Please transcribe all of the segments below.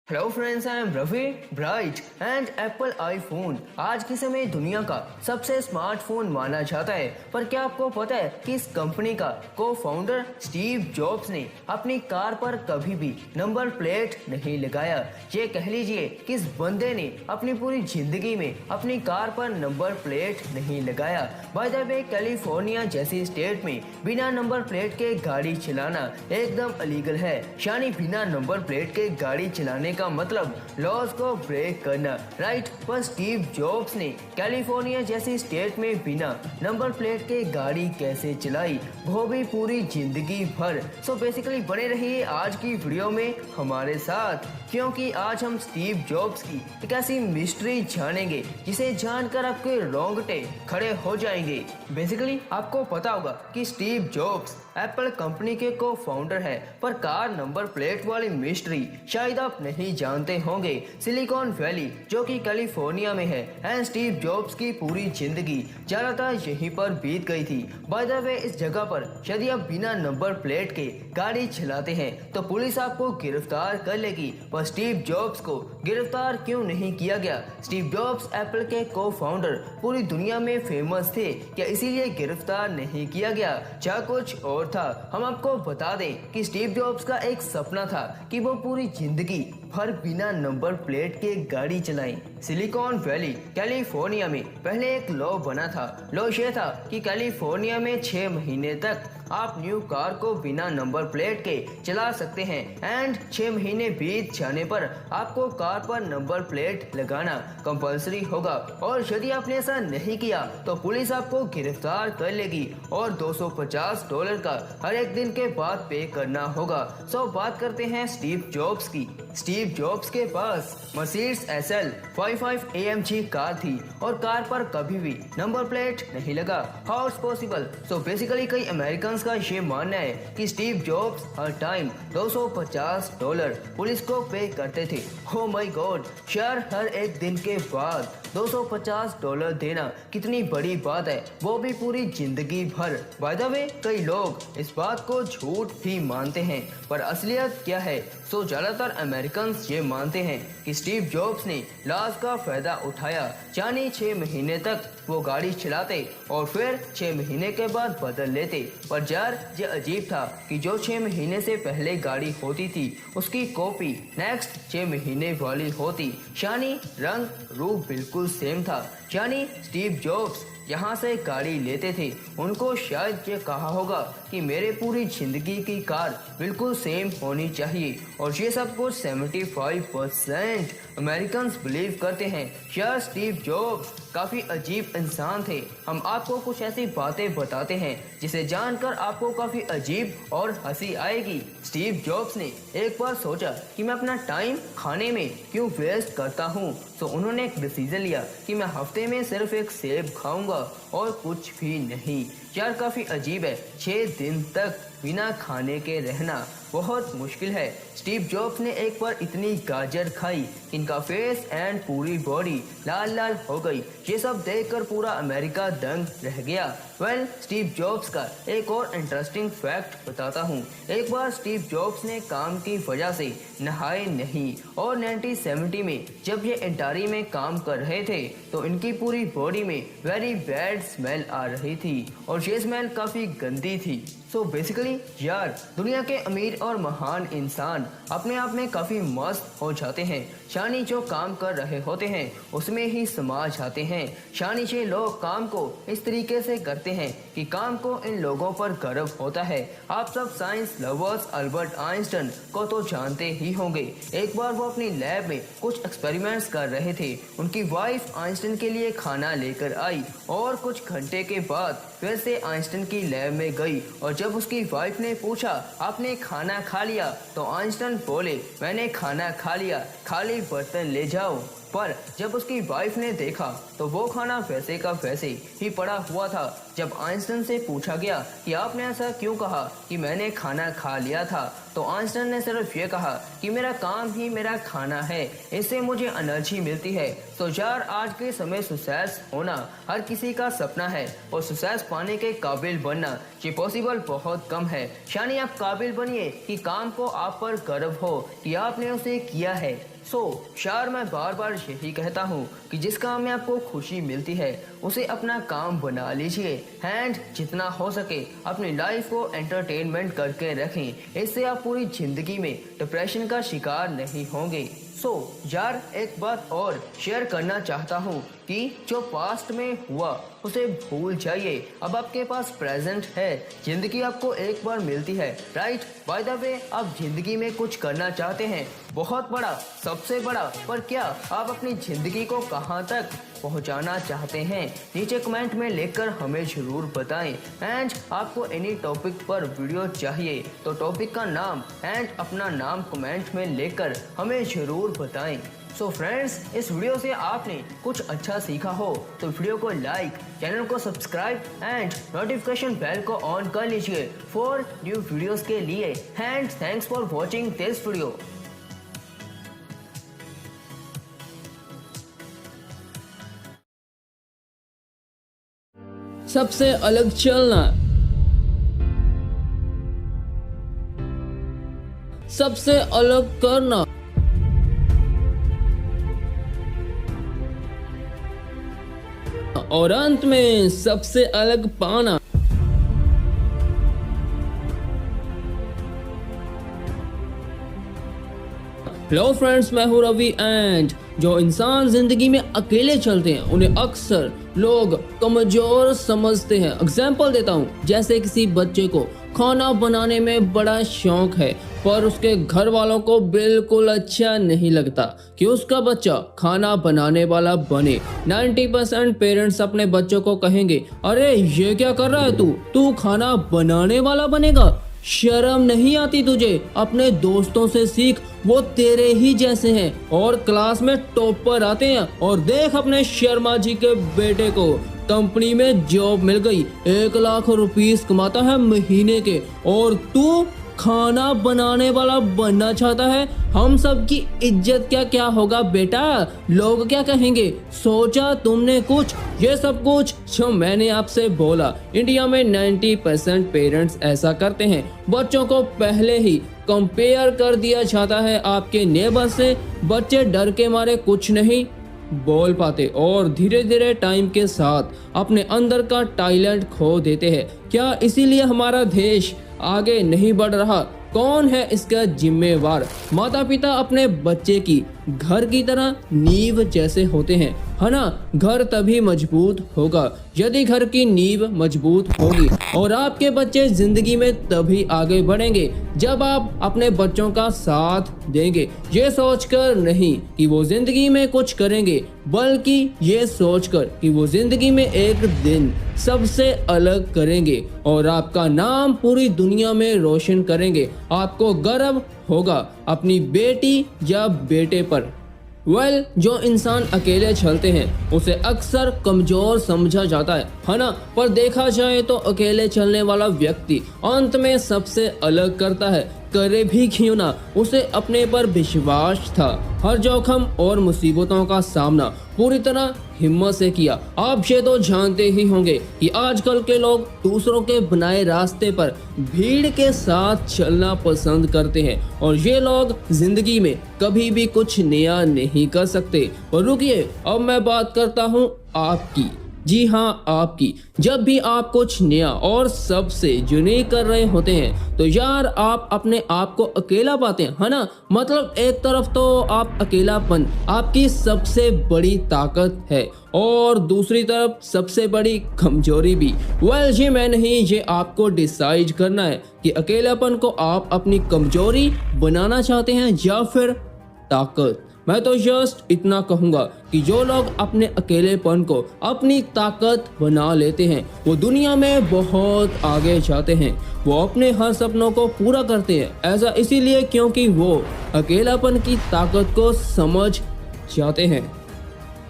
Hello friends, I am Ravi Bright and Apple iPhone आज के समय दुनिया का सबसे स्मार्टफोन माना जाता है। पर क्या आपको पता है कि इस कंपनी का को फाउंडर स्टीव जॉब्स ने अपनी कार पर कभी भी नंबर प्लेट नहीं लगाया। ये कह लीजिए कि इस बंदे ने अपनी पूरी जिंदगी में अपनी कार पर नंबर प्लेट नहीं लगाया। बाय द वे, कैलिफोर्निया जैसी स्टेट में बिना नंबर प्लेट के गाड़ी चलाना एकदम अलीगल है। यानी बिना नंबर प्लेट के गाड़ी चलाने का मतलब लॉज को ब्रेक करना, राइट। पर स्टीव जॉब्स ने कैलिफोर्निया जैसी स्टेट में बिना नंबर प्लेट के गाड़ी कैसे चलाई, वो भी पूरी जिंदगी भर। सो बेसिकली बने रहिए आज की वीडियो में हमारे साथ, क्योंकि आज हम स्टीव जॉब्स की एक ऐसी मिस्ट्री जानेंगे जिसे जानकर आपके रोंगटे खड़े हो जाएंगे। बेसिकली आपको पता होगा कि स्टीव जॉब्स एप्पल कंपनी के को फाउंडर है, पर कार नंबर प्लेट वाली मिस्ट्री शायद आप नहीं जानते होंगे। सिलिकॉन वैली जो कि कैलिफोर्निया में है एंड स्टीव जॉब्स की पूरी जिंदगी ज्यादातर यहीं पर बीत गई थी। बाय द वे, इस जगह पर यदि आप बिना नंबर प्लेट के गाड़ी चलाते हैं तो पुलिस आपको गिरफ्तार कर लेगी। पर स्टीव जॉब्स को गिरफ्तार क्यों नहीं किया गया? स्टीव जॉब्स एप्पल के को फाउंडर पूरी दुनिया में फेमस थे, क्या इसीलिए गिरफ्तार नहीं किया गया? क्या कुछ और था? हम आपको बता दें कि स्टीव जॉब्स का एक सपना था कि वो पूरी जिंदगी भर बिना नंबर प्लेट के गाड़ी चलाएं। सिलिकॉन वैली कैलिफोर्निया में पहले एक लॉ बना था। लॉ ये था कि कैलिफोर्निया में 6 महीने तक आप न्यू कार को बिना नंबर प्लेट के चला सकते हैं एंड 6 महीने बीत जाने पर आपको कार पर नंबर प्लेट लगाना कंपलसरी होगा। और यदि आपने ऐसा नहीं किया तो पुलिस आपको गिरफ्तार कर लेगी और $250 का हर एक दिन के बाद पे करना होगा। सो बात करते हैं स्टीव जॉब्स की। स्टीव जॉब्स के पास मर्सिडीज SL 55 AMG कार थी और कार पर कभी भी नंबर प्लेट नहीं लगा। How it's possible? So basically कई अमेरिकन का ये मानना है कि स्टीव जॉब्स हर टाइम $250 पुलिस को पे करते थे। हो माय गॉड यार, हर एक दिन के बाद $250 देना कितनी बड़ी बात है, वो भी पूरी जिंदगी भर। बाय द वे, कई लोग इस बात को झूठ भी मानते हैं, पर असलियत क्या है? सो ज्यादातर अमेरिकन ये मानते हैं कि स्टीव जॉब्स ने लॉस का फायदा उठाया, यानी 6 महीने तक वो गाड़ी चलाते और फिर 6 महीने के बाद बदल लेते। पर यार ये अजीब था कि जो 6 महीने से पहले गाड़ी होती थी उसकी कॉपी नेक्स्ट 6 महीने वाली होती, यानी रंग रूप बिल्कुल सेम था। यानी स्टीव जॉब्स यहाँ से गाड़ी लेते थे, उनको शायद ये कहा होगा कि मेरे पूरी जिंदगी की कार बिल्कुल सेम होनी चाहिए। और ये सब कुछ 75% अमेरिकन बिलीव करते हैं। यार स्टीव जॉब्स काफी अजीब इंसान थे। हम आपको कुछ ऐसी बातें बताते हैं जिसे जानकर आपको काफी अजीब और हंसी आएगी। स्टीव जॉब्स ने एक बार सोचा कि मैं अपना टाइम खाने में क्यों वेस्ट करता हूँ, तो उन्होंने एक डिसीजन लिया कि मैं हफ्ते में सिर्फ एक सेब खाऊंगा और कुछ भी नहीं। यार काफी अजीब है, 6 दिन तक बिना खाने के रहना बहुत मुश्किल है। स्टीव जॉब्स ने एक बार इतनी गाजर खाई, इनका फेस एंड पूरी बॉडी लाल लाल हो गई। ये सब देखकर पूरा अमेरिका दंग रह गया। वेल, स्टीव जॉब्स का एक और इंटरेस्टिंग फैक्ट बताता हूँ। एक बार स्टीव जॉब्स ने काम की वजह से नहाए नहीं और 1970 में जब ये एंटारी में काम कर रहे थे तो इनकी पूरी बॉडी में वेरी बैड स्मेल आ रही थी और ये स्मेल काफी गंदी थी। सो बेसिकली यार, दुनिया के अमीर और महान इंसान अपने आप में काफी मस्त हो जाते हैं, यानी जो काम कर रहे होते हैं उसमें ही समा जाते हैं। यानी ये लोग काम को इस तरीके से करते हैं कि काम को इन लोगों पर गर्व होता है। आप सब साइंस लवर्स अल्बर्ट आइंस्टाइन को तो जानते ही होंगे। एक बार वो अपनी लैब में कुछ एक्सपेरिमेंट्स कर रहे थे, उनकी वाइफ आइंस्टाइन के लिए खाना लेकर आई और कुछ घंटे के बाद फिर से आइंस्टाइन की लैब में गई और जब उसकी वाइफ ने पूछा आपने खाना खा लिया, तो आइंस्टाइन बोले मैंने खाना खा लिया, खाली बर्तन ले जाओ। पर जब उसकी वाइफ ने देखा तो वो खाना वैसे का वैसे ही पड़ा हुआ था। जब आइंस्टाइन से पूछा गया कि आपने ऐसा क्यों कहा कि मैंने खाना खा लिया था, तो आइंस्टाइन ने सिर्फ ये कहा कि मेरा काम ही मेरा खाना है, इससे मुझे एनर्जी मिलती है। तो यार आज के समय सक्सेस होना हर किसी का सपना है और सक्सेस पाने के काबिल बनना ये पॉसिबल बहुत कम है। यानी आप काबिल बनिए कि काम को आप पर गर्व हो कि आपने उसे किया है। यार मैं बार बार यही कहता हूँ कि जिस काम में आपको खुशी मिलती है उसे अपना काम बना लीजिए एंड जितना हो सके अपनी लाइफ को एंटरटेनमेंट करके रखें। इससे आप पूरी जिंदगी में डिप्रेशन का शिकार नहीं होंगे। यार एक बात और शेयर करना चाहता हूँ कि जो पास्ट में हुआ उसे भूल जाइए, अब आपके पास प्रेजेंट है। जिंदगी आपको एक बार मिलती है, राइट? बाय द वे आप जिंदगी में कुछ करना चाहते हैं बहुत बड़ा, सबसे बड़ा, पर क्या आप अपनी जिंदगी को कहाँ तक पहुँचाना चाहते हैं? नीचे कमेंट में लिखकर हमें जरूर बताएं। एंड आपको एनी टॉपिक पर वीडियो चाहिए तो टॉपिक का नाम एंड अपना नाम कमेंट में लिखकर हमें जरूर बताएं। फ्रेंड्स, इस वीडियो से आपने कुछ अच्छा सीखा हो तो वीडियो को लाइक, चैनल को सब्सक्राइब एंड नोटिफिकेशन बेल को ऑन कर लीजिए फॉर न्यू वीडियोस के लिए। And thanks for watching this video. सबसे अलग चलना, सबसे अलग करना, और अंत में सबसे अलग पाना। हेलो फ्रेंड्स, मैं हूं रवि एंड जो इंसान जिंदगी में अकेले चलते हैं उन्हें अक्सर लोग कमजोर समझते हैं। एग्जाम्पल देता हूं, जैसे किसी बच्चे को खाना बनाने में बड़ा शौक है पर उसके घर वालों को बिल्कुल अच्छा नहीं लगता कि उसका बच्चा खाना बनाने वाला बने। 90% पेरेंट्स अपने बच्चों को कहेंगे, अरे ये क्या कर रहा है तू खाना बनाने वाला बनेगा? शर्म नहीं आती तुझे? अपने दोस्तों से सीख, वो तेरे ही जैसे हैं और क्लास में टॉपर आते हैं। और देख अपने शर्मा जी के बेटे को, कंपनी में जॉब मिल गई, 1 लाख रुपीस कमाता है महीने के, और तू खाना बनाने वाला बनना चाहता है। हम सब की इज्जत क्या होगा बेटा? लोग क्या कहेंगे? सोचा तुमने कुछ? ये सब कुछ जो मैंने आपसे बोला, इंडिया में 90% पेरेंट्स ऐसा करते हैं। बच्चों को पहले ही कंपेयर कर दिया जाता है आपके नेबर से। बच्चे डर के मारे कुछ नहीं बोल पाते और धीरे धीरे टाइम के साथ अपने अंदर का टैलेंट खो देते हैं। क्या इसीलिए हमारा देश आगे नहीं बढ़ रहा? कौन है इसका जिम्मेवार? माता पिता अपने बच्चे की घर की तरह नींव जैसे होते हैं, है ना? घर तभी मजबूत होगा यदि घर की नींव मजबूत होगी, और आपके बच्चे जिंदगी में तभी आगे बढ़ेंगे जब आप अपने बच्चों का साथ देंगे। ये सोचकर नहीं कि वो जिंदगी में कुछ करेंगे, बल्कि ये सोचकर कि वो जिंदगी में एक दिन सबसे अलग करेंगे और आपका नाम पूरी दुनिया में रोशन करेंगे। आपको गर्व होगा अपनी बेटी या बेटे पर। जो इंसान अकेले चलते हैं उसे अक्सर कमजोर समझा जाता है ना? पर देखा जाए तो अकेले चलने वाला व्यक्ति अंत में सबसे अलग करता है। करे भी क्यों ना, उसे अपने पर विश्वास था। हर जोखिम और मुसीबतों का सामना पूरी तरह हिम्मत से किया। आप ये तो जानते ही होंगे कि आजकल के लोग दूसरों के बनाए रास्ते पर भीड़ के साथ चलना पसंद करते हैं और ये लोग जिंदगी में कभी भी कुछ नया नहीं कर सकते। और रुकिए, अब मैं बात करता हूँ आपकी। जी हाँ, आपकी। जब भी आप कुछ नया और सबसे यूनिक कर रहे होते हैं तो यार आप अपने आप को अकेला पाते हैं, है ना? मतलब एक तरफ तो आप अकेलापन आपकी सबसे बड़ी ताकत है और दूसरी तरफ सबसे बड़ी कमजोरी भी। ये मैं नहीं, ये आपको डिसाइड करना है कि अकेलापन को आप अपनी कमजोरी बनाना चाहते हैं या फिर ताकत। मैं तो जस्ट इतना कहूँगा कि जो लोग अपने अकेलेपन को अपनी ताकत बना लेते हैं वो दुनिया में बहुत आगे जाते हैं। वो अपने हर सपनों को पूरा करते हैं। ऐसा इसीलिए क्योंकि वो अकेलापन की ताकत को समझ जाते हैं।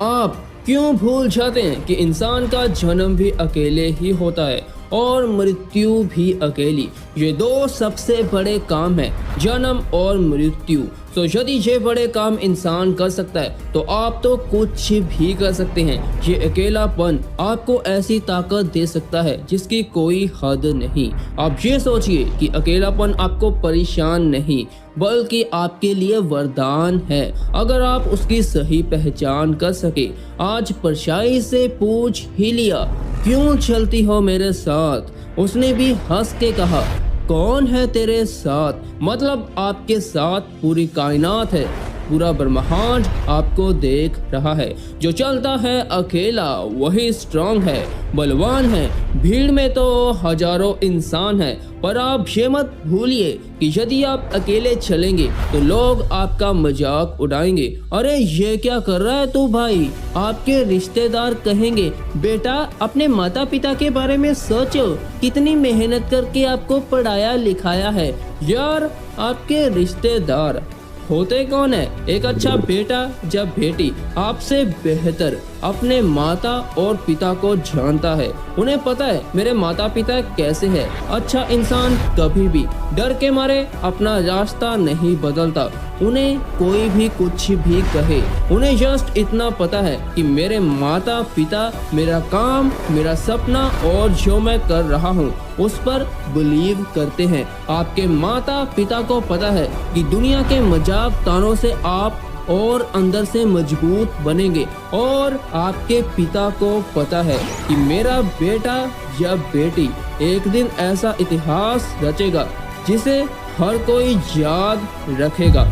आप क्यों भूल जाते हैं कि इंसान का जन्म भी अकेले ही होता है और मृत्यु भी अकेली। ये दो सबसे बड़े काम हैं, जन्म और मृत्यु। तो यदि ये बड़े काम इंसान कर सकता है तो आप तो कुछ भी कर सकते हैं। ये अकेलापन आपको ऐसी ताकत दे सकता है जिसकी कोई हद नहीं। आप ये सोचिए कि अकेलापन आपको परेशान नहीं बल्कि आपके लिए वरदान है, अगर आप उसकी सही पहचान कर सके। आज परछाई से पूछ ही लिया, क्यों चलती हो मेरे साथ? उसने भी हंस के कहा, कौन है तेरे साथ? मतलब आपके साथ पूरी कायनात है, पूरा ब्रह्मांड आपको देख रहा है। जो चलता है अकेला वही स्ट्रांग है, बलवान है। भीड़ में तो हजारों इंसान है, पर आप ये मत भूलिए कि यदि आप अकेले चलेंगे तो लोग आपका मजाक उड़ाएंगे। अरे ये क्या कर रहा है तू भाई? आपके रिश्तेदार कहेंगे, बेटा अपने माता पिता के बारे में सोचो, कितनी मेहनत करके आपको पढ़ाया लिखाया है। यार आपके रिश्तेदार होते कौन है? एक अच्छा बेटा जब बेटी आपसे बेहतर अपने माता और पिता को जानता है, उन्हें पता है मेरे माता पिता कैसे हैं। अच्छा इंसान कभी भी डर के मारे अपना रास्ता नहीं बदलता। उन्हें कोई भी कुछ भी कहे, उन्हें जस्ट इतना पता है कि मेरे माता पिता मेरा काम, मेरा सपना और जो मैं कर रहा हूँ उस पर बिलीव करते हैं। आपके माता पिता को पता है कि दुनिया के मजाक तानों से आप और अंदर से मजबूत बनेंगे, और आपके पिता को पता है कि मेरा बेटा या बेटी एक दिन ऐसा इतिहास रचेगा जिसे हर कोई याद रखेगा।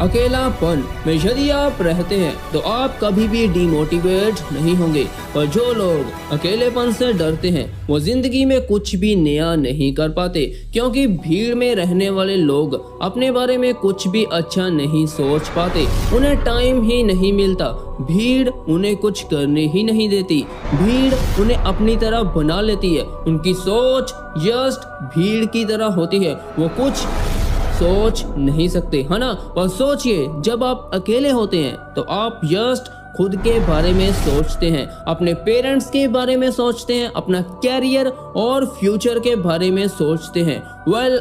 अकेलापन में यदि आप रहते हैं तो आप कभी भी डिमोटिवेट नहीं होंगे, पर जो लोग अकेलेपन से डरते हैं वो जिंदगी में कुछ भी नया नहीं कर पाते, क्योंकि भीड़ में रहने वाले लोग अपने बारे में कुछ भी अच्छा नहीं सोच पाते। उन्हें टाइम ही नहीं मिलता, भीड़ उन्हें कुछ करने ही नहीं देती, भीड़ उन्हें अपनी तरह बना लेती है। उनकी सोच जस्ट भीड़ की तरह होती है, वो कुछ सोच नहीं सकते, है ना? पर सोचिए, जब आप अकेले होते हैं तो आप जस्ट खुद के बारे में सोचते हैं, अपने पेरेंट्स के बारे में सोचते हैं, अपना कैरियर और फ्यूचर के बारे में सोचते हैं।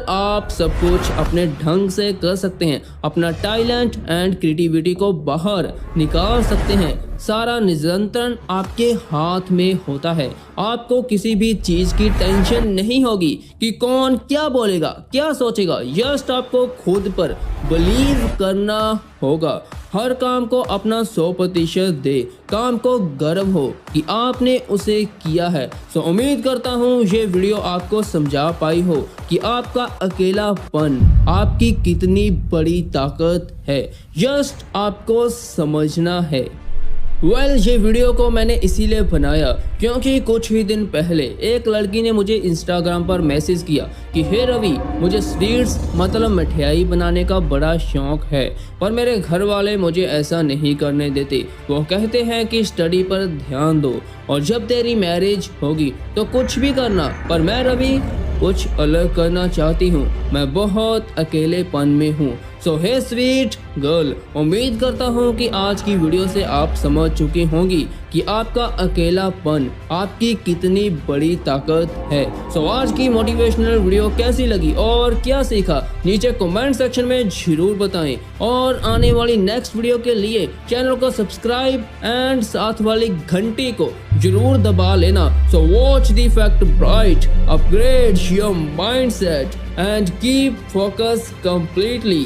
आप सब कुछ अपने ढंग से कर सकते हैं, अपना टैलेंट एंड क्रिएटिविटी को बाहर निकाल सकते हैं। सारा नियंत्रण आपके हाथ में होता है। आपको किसी भी चीज की टेंशन नहीं होगी कि कौन क्या बोलेगा, क्या सोचेगा। जस्ट आपको खुद पर बिलीव करना होगा। हर काम को अपना 100% दे, काम को गर्व हो कि आपने उसे किया है। सो उम्मीद करता हूँ ये वीडियो आपको समझा पाई हो कि आपका अकेलापन आपकी कितनी बड़ी ताकत है, जस्ट आपको समझना है। ये वीडियो को मैंने इसीलिए बनाया क्योंकि कुछ ही दिन पहले एक लड़की ने मुझे इंस्टाग्राम पर मैसेज किया कि हे रवि, मुझे स्वीट्स मतलब मिठाई बनाने का बड़ा शौक है, पर मेरे घर वाले मुझे ऐसा नहीं करने देते। वो कहते हैं कि स्टडी पर ध्यान दो और जब तेरी मैरिज होगी तो कुछ भी करना, पर मैं रवि कुछ अलग करना चाहती हूँ। मैं बहुत अकेलेपन में हूँ। सो हे स्वीट गर्ल, उम्मीद करता हूँ कि आज की वीडियो से आप समझ चुकी होंगी कि आपका अकेलापन आपकी कितनी बड़ी ताकत है। सो आज की मोटिवेशनल वीडियो कैसी लगी और क्या सीखा, नीचे कमेंट सेक्शन में जरूर बताएं, और आने वाली नेक्स्ट वीडियो के लिए चैनल को सब्सक्राइब एंड साथ वाली घंटी को जरूर दबा लेना। So watch the fact Bright, upgrade your mindset and keep focus completely.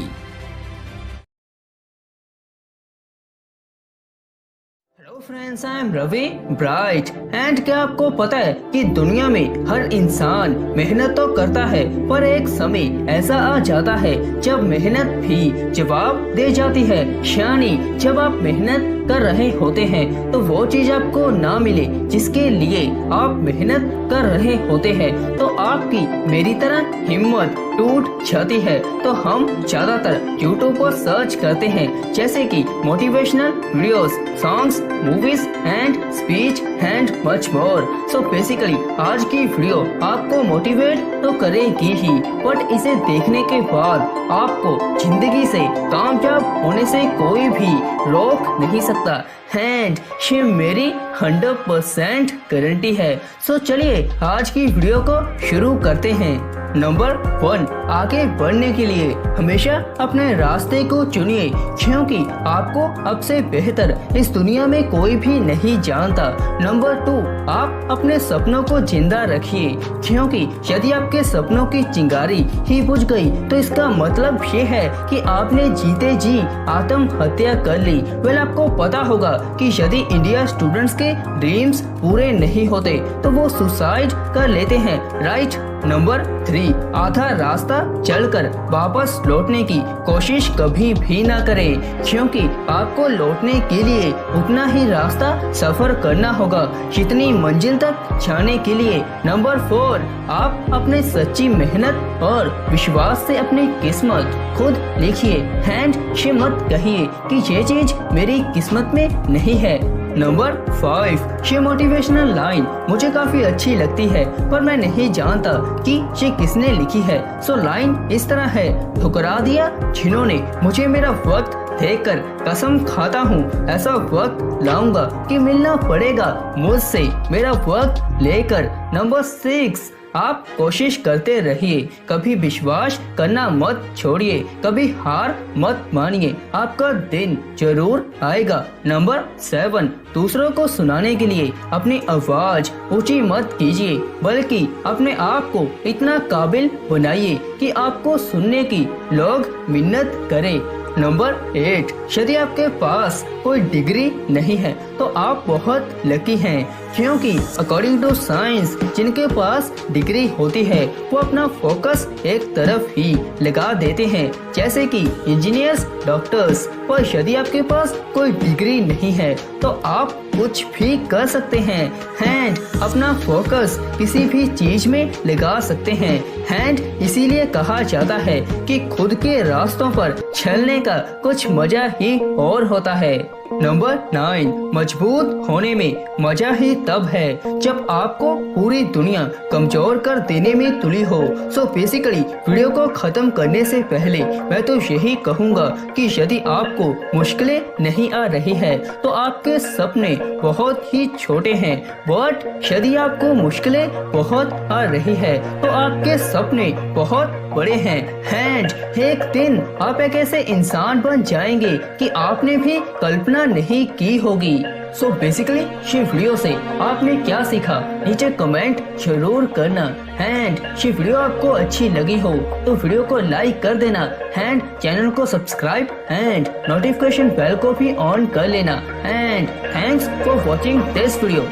Hello friends, I am Ravi Bright and क्या आपको पता है कि दुनिया में हर इंसान मेहनत तो करता है, पर एक समय ऐसा आ जाता है जब मेहनत भी जवाब दे जाती है। यानी जब आप मेहनत कर रहे होते हैं तो वो चीज आपको ना मिले जिसके लिए आप मेहनत कर रहे होते हैं, तो आपकी मेरी तरह हिम्मत टूट जाती है। तो हम ज्यादातर YouTube पर सर्च करते हैं, जैसे कि motivational videos, songs, movies and speech and much more. So basically आज की वीडियो आपको मोटिवेट तो करेगी ही, बट इसे देखने के बाद आपको जिंदगी से कामयाब होने से कोई भी रोक नहीं सकता एंड ये मेरी 100% गारंटी है। सो चलिए आज की वीडियो को शुरू करते हैं। नंबर 1, आगे बढ़ने के लिए हमेशा अपने रास्ते को चुनिए, क्योंकि आपको अब से बेहतर इस दुनिया में कोई भी नहीं जानता। नंबर 2, आप अपने सपनों को जिंदा रखिए, क्योंकि यदि आपके सपनों की चिंगारी ही बुझ गई तो इसका मतलब ये है कि आपने जीते जी आत्महत्या कर ली। वेल, आपको पता होगा कि यदि इंडिया स्टूडेंट्स के ड्रीम्स पूरे नहीं होते तो वो सुसाइड कर लेते हैं, राइट। नंबर 3, आधा रास्ता चलकर वापस लौटने की कोशिश कभी भी ना करें, क्योंकि आपको लौटने के लिए उतना ही रास्ता सफर करना होगा जितनी मंजिल तक जाने के लिए। नंबर 4, आप अपने सच्ची मेहनत और विश्वास से अपनी किस्मत खुद लिखिए एंड ये मत कहिए कि ये चीज मेरी किस्मत में नहीं है। नंबर 5, ये मोटिवेशनल लाइन मुझे काफी अच्छी लगती है, पर मैं नहीं जानता कि ये किसने लिखी है। सो लाइन इस तरह है, ठुकरा दिया जिन्होंने मुझे मेरा वक्त देखकर कसम खाता हूँ ऐसा वक्त लाऊंगा कि मिलना पड़ेगा मुझसे मेरा वक्त लेकर। नंबर 6, आप कोशिश करते रहिए, कभी विश्वास करना मत छोड़िए, कभी हार मत मानिए, आपका दिन जरूर आएगा। नंबर 7, दूसरों को सुनाने के लिए अपनी आवाज ऊंची मत कीजिए, बल्कि अपने आप को इतना काबिल बनाइए कि आपको सुनने की लोग मिन्नत करें। नंबर 8, यदि आपके पास कोई डिग्री नहीं है तो आप बहुत लकी हैं, क्योंकि अकॉर्डिंग टू साइंस जिनके पास डिग्री होती है वो अपना फोकस एक तरफ ही लगा देते हैं, जैसे कि इंजीनियर्स, डॉक्टर्स। पर यदि आपके पास कोई डिग्री नहीं है तो आप कुछ भी कर सकते हैं एंड अपना फोकस किसी भी चीज में लगा सकते हैं एंड इसीलिए कहा जाता है कि खुद के रास्तों पर चलने का कुछ मजा ही और होता है। नंबर 9, मजबूत होने में मजा ही तब है जब आपको पूरी दुनिया कमजोर कर देने में तुली हो। सो बेसिकली वीडियो को खत्म करने से पहले मैं तो यही कहूँगा कि यदि आपको मुश्किलें नहीं आ रही है तो आपके सपने बहुत ही छोटे हैं, बट यदि आपको मुश्किलें बहुत आ रही है तो आपके सपने बहुत बड़े हैं एंड एक दिन आप एक ऐसे इंसान बन जाएंगे कि आपने भी कल्पना नहीं की होगी। सो बेसिकली ये वीडियो से आपने क्या सीखा नीचे कमेंट जरूर करना एंड ये वीडियो आपको अच्छी लगी हो तो वीडियो को लाइक कर देना एंड चैनल को सब्सक्राइब एंड नोटिफिकेशन बेल को भी ऑन कर लेना and thanks for watching this video.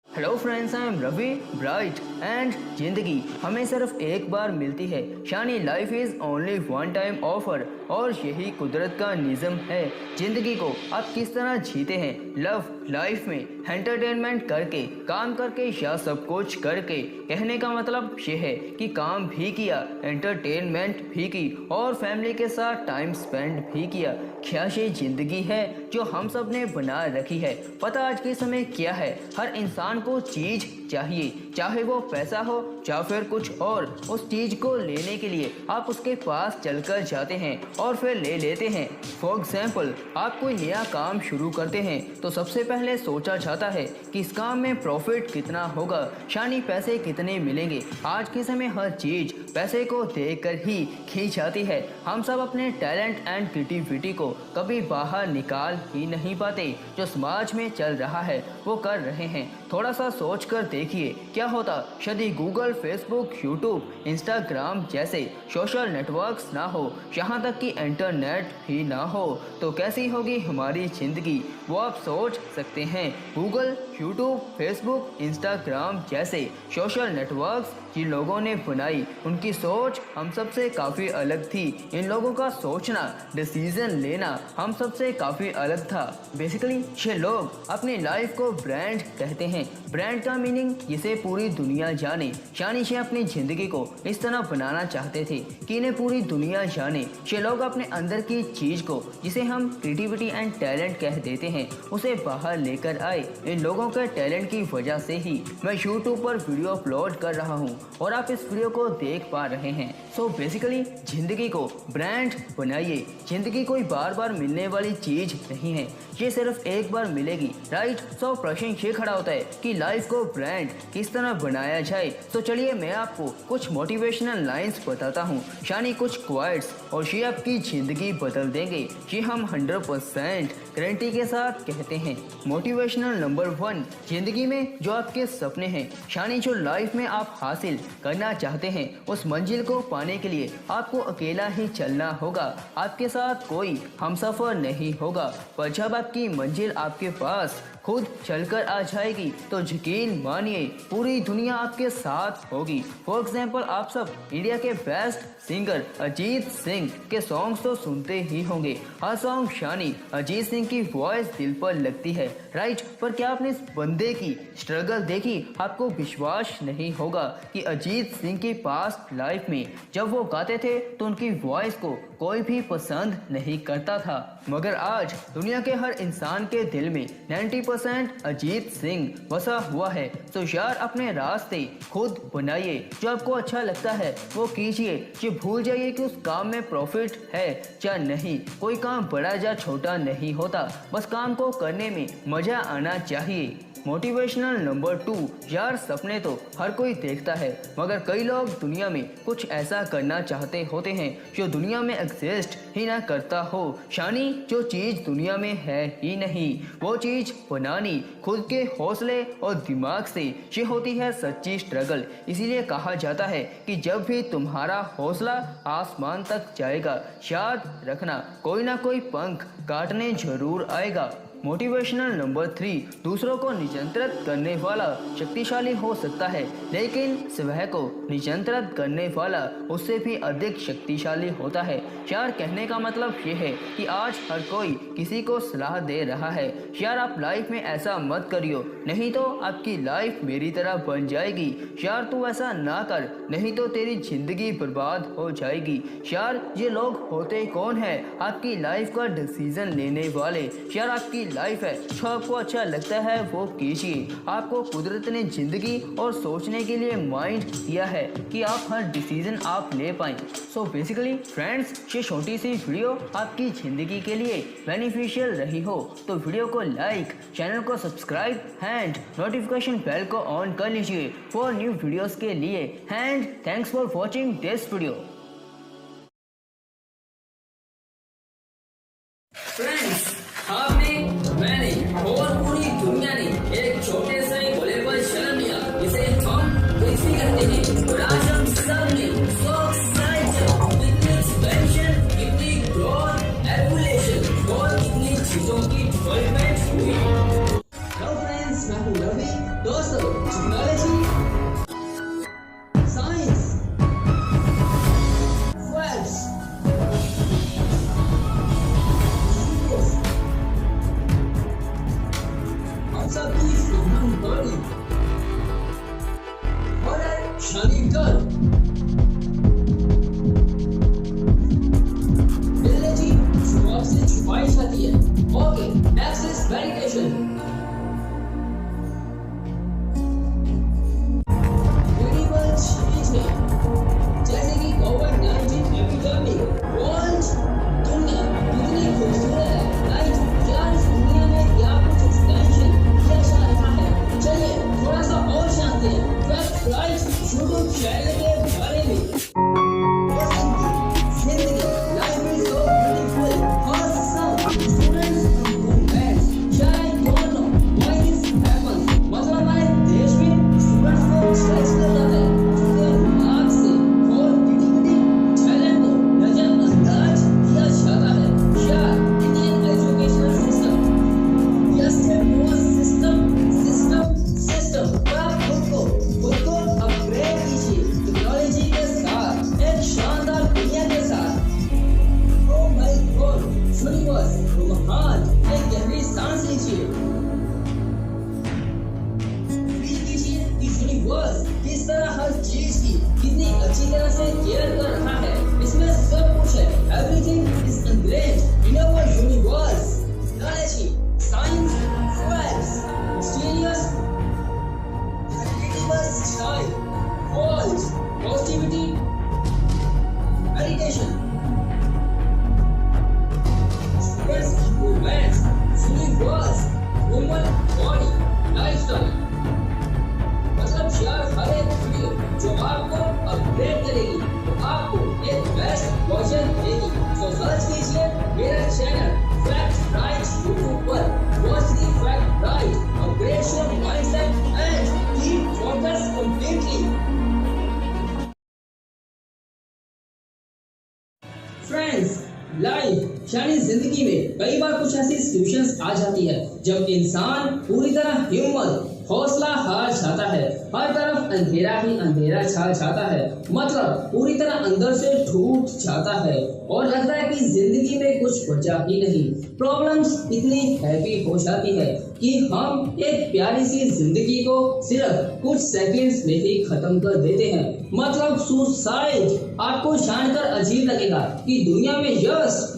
Hello friends, I am Ravi Bright and जिंदगी हमें सिर्फ एक बार मिलती है, यानी life is only one time offer, और यही कुदरत का निज़म है। जिंदगी को आप किस तरह जीते हैं, लव लाइफ में एंटरटेनमेंट करके, काम करके या सब कुछ करके। कहने का मतलब ये है कि काम भी किया, एंटरटेनमेंट भी की और फैमिली के साथ टाइम स्पेंड भी किया। क्या ये जिंदगी है जो हम सब ने बना रखी है? पता आज के समय क्या है, हर इंसान को चीज चाहिए, चाहे वो पैसा हो या फिर कुछ और। उस चीज को लेने के लिए आप उसके पास चलकर जाते हैं और फिर ले लेते हैं। फॉर एग्जाम्पल, आप कोई नया काम शुरू करते हैं तो सबसे पहले सोचा जाता है कि इस काम में प्रॉफिट कितना होगा, यानी पैसे कितने मिलेंगे। आज के समय हर चीज पैसे को देखकर ही की जाती है। हम सब अपने टैलेंट एंड क्रिएटिविटी को कभी बाहर निकाल ही नहीं पाते। जो समाज में चल रहा है वो कर रहे हैं। थोड़ा सा सोच कर देखिए क्या होता यदि गूगल, फेसबुक, यूट्यूब, इंस्टाग्राम जैसे सोशल नेटवर्क्स ना हो, यहाँ तक कि इंटरनेट भी ना हो, तो कैसी होगी हमारी जिंदगी, वो आप सोच सकते हैं। गूगल, यूट्यूब, फेसबुक, इंस्टाग्राम जैसे सोशल नेटवर्क्स जिन लोगों ने बनाई, उनकी सोच हम सबसे काफ़ी अलग थी। इन लोगों का सोचना, डिसीजन लेना हम सबसे काफ़ी अलग था। बेसिकली ये लोग अपनी लाइफ को ब्रांड कहते हैं। ब्रांड का मीनिंग इसे पूरी दुनिया जाने। शानी शे अपनी जिंदगी को इस तरह बनाना चाहते थे कि इन्हें पूरी दुनिया जाने। शे लोग अपने अंदर की चीज को, जिसे हम क्रिएटिविटी एंड टैलेंट कह देते हैं, उसे बाहर लेकर आए। इन लोगों के टैलेंट की वजह से ही मैं यूट्यूब पर वीडियो अपलोड कर रहा हूँ और आप इस वीडियो को देख पा रहे हैं। सो बेसिकली जिंदगी को ब्रांड बनाइए। जिंदगी कोई बार बार मिलने वाली चीज नहीं है, ये सिर्फ एक बार मिलेगी, राइट। सो प्रश्न ये खड़ा होता है कि लाइफ को ब्रांड किस तरह बनाया जाए। तो चलिए मैं आपको कुछ मोटिवेशनल लाइंस बताता हूँ, यानी कुछ क्वाइट्स, और ये आपकी जिंदगी बदल देंगे। ये हम 100% गारंटी के साथ कहते हैं। मोटिवेशनल नंबर 1, जिंदगी में जो आपके सपने हैं, यानी जो लाइफ में आप हासिल करना चाहते हैं, उस मंजिल को पाने के लिए आपको अकेला ही चलना होगा। आपके साथ कोई हमसफर नहीं होगा, पर जब आपकी मंजिल आपके पास खुद चलकर आ जाएगी तो यकीन मानिए पूरी दुनिया आपके साथ होगी। फॉर एग्जाम्पल, आप सब इंडिया के बेस्ट सिंगर अजीत सिंह के सॉन्ग्स तो सुनते ही होंगे। हर सॉन्ग यानी अजीत सिंह की वॉइस दिल पर लगती है, राइट। पर क्या आपने इस बंदे की स्ट्रगल देखी? आपको विश्वास नहीं होगा कि अजीत सिंह की पास्ट लाइफ में जब वो गाते थे तो उनकी वॉइस को कोई भी पसंद नहीं करता था, मगर आज दुनिया के हर इंसान के दिल में 90% अजीत सिंह बसा हुआ है। तो यार अपने रास्ते खुद बनाइए, जो आपको अच्छा लगता है वो कीजिए। ये भूल जाइए कि उस काम में प्रॉफिट है या नहीं। कोई काम बड़ा या छोटा नहीं होता, बस काम को करने में मजा आना चाहिए। मोटिवेशनल नंबर 2, यार सपने तो हर कोई देखता है, मगर कई लोग दुनिया में कुछ ऐसा करना चाहते होते हैं जो दुनिया में एग्जिस्ट ही ना करता हो, यानी जो चीज दुनिया में है ही नहीं, वो चीज बनानी खुद के हौसले और दिमाग से। ये होती है सच्ची स्ट्रगल। इसीलिए कहा जाता है कि जब भी तुम्हारा हौसला आसमान तक जाएगा, याद रखना कोई ना कोई पंख काटने जरूर आएगा। मोटिवेशनल नंबर 3, दूसरों को नियंत्रित करने वाला शक्तिशाली हो सकता है, लेकिन स्वयं को नियंत्रित करने वाला उससे भी अधिक शक्तिशाली होता है। यार कहने का मतलब ये है कि आज हर कोई किसी को सलाह दे रहा है, यार आप लाइफ में ऐसा मत करियो, नहीं तो आपकी लाइफ मेरी तरह बन जाएगी। यार तू ऐसा ना कर, नहीं तो तेरी जिंदगी बर्बाद हो जाएगी। यार ये लोग होते कौन है? आपकी लाइफ का डिसीजन लेने वाले। यार आपकी लाइफ है, जो आपको अच्छा लगता है वो कीजिए। आपको कुदरत ने जिंदगी और सोचने के लिए माइंड दिया है कि आप हर डिसीजन आप ले पाएं। सो बेसिकली फ्रेंड्स, ये छोटी सी वीडियो आपकी जिंदगी के लिए बेनिफिशियल रही हो तो वीडियो को लाइक, चैनल को सब्सक्राइब एंड नोटिफिकेशन बेल को ऑन कर लीजिए फॉर न्यू वीडियोस के लिए। And thanks for watching this video. Friends, आपने, मैंने और पूरी दुनिया ने एक छोटे से गोले पर जन्म लिया, इसे हम कृषि कहते हैं। और आज हम सब ने कितनी एक्सपेंशन, कितनी ग्रोथ, एवोल्यूशन और कितनी चीजों की डेवलपमेंट हुई। हेलो फ्रेंड्स, मैं हूं रवि। दोस्तों, technology, science, wealth, friends, life यानी जिंदगी में कई बार कुछ ऐसी सिचुएशंस आ जाती है जब इंसान पूरी तरह हिम्मत हौसला हार जाता है। हर तरफ अंधेरा ही अंधेरा छा जाता है, मतलब पूरी तरह अंदर से टूट जाता है और लगता है कि जिंदगी में कुछ बचा ही नहीं। प्रॉब्लम्स इतनी हैवी हो जाती है कि हम एक प्यारी सी जिंदगी को सिर्फ कुछ सेकंड्स में ही खत्म कर देते हैं। मतलब सुसाइड। आपको जानकर अजीब लगेगा कि दुनिया में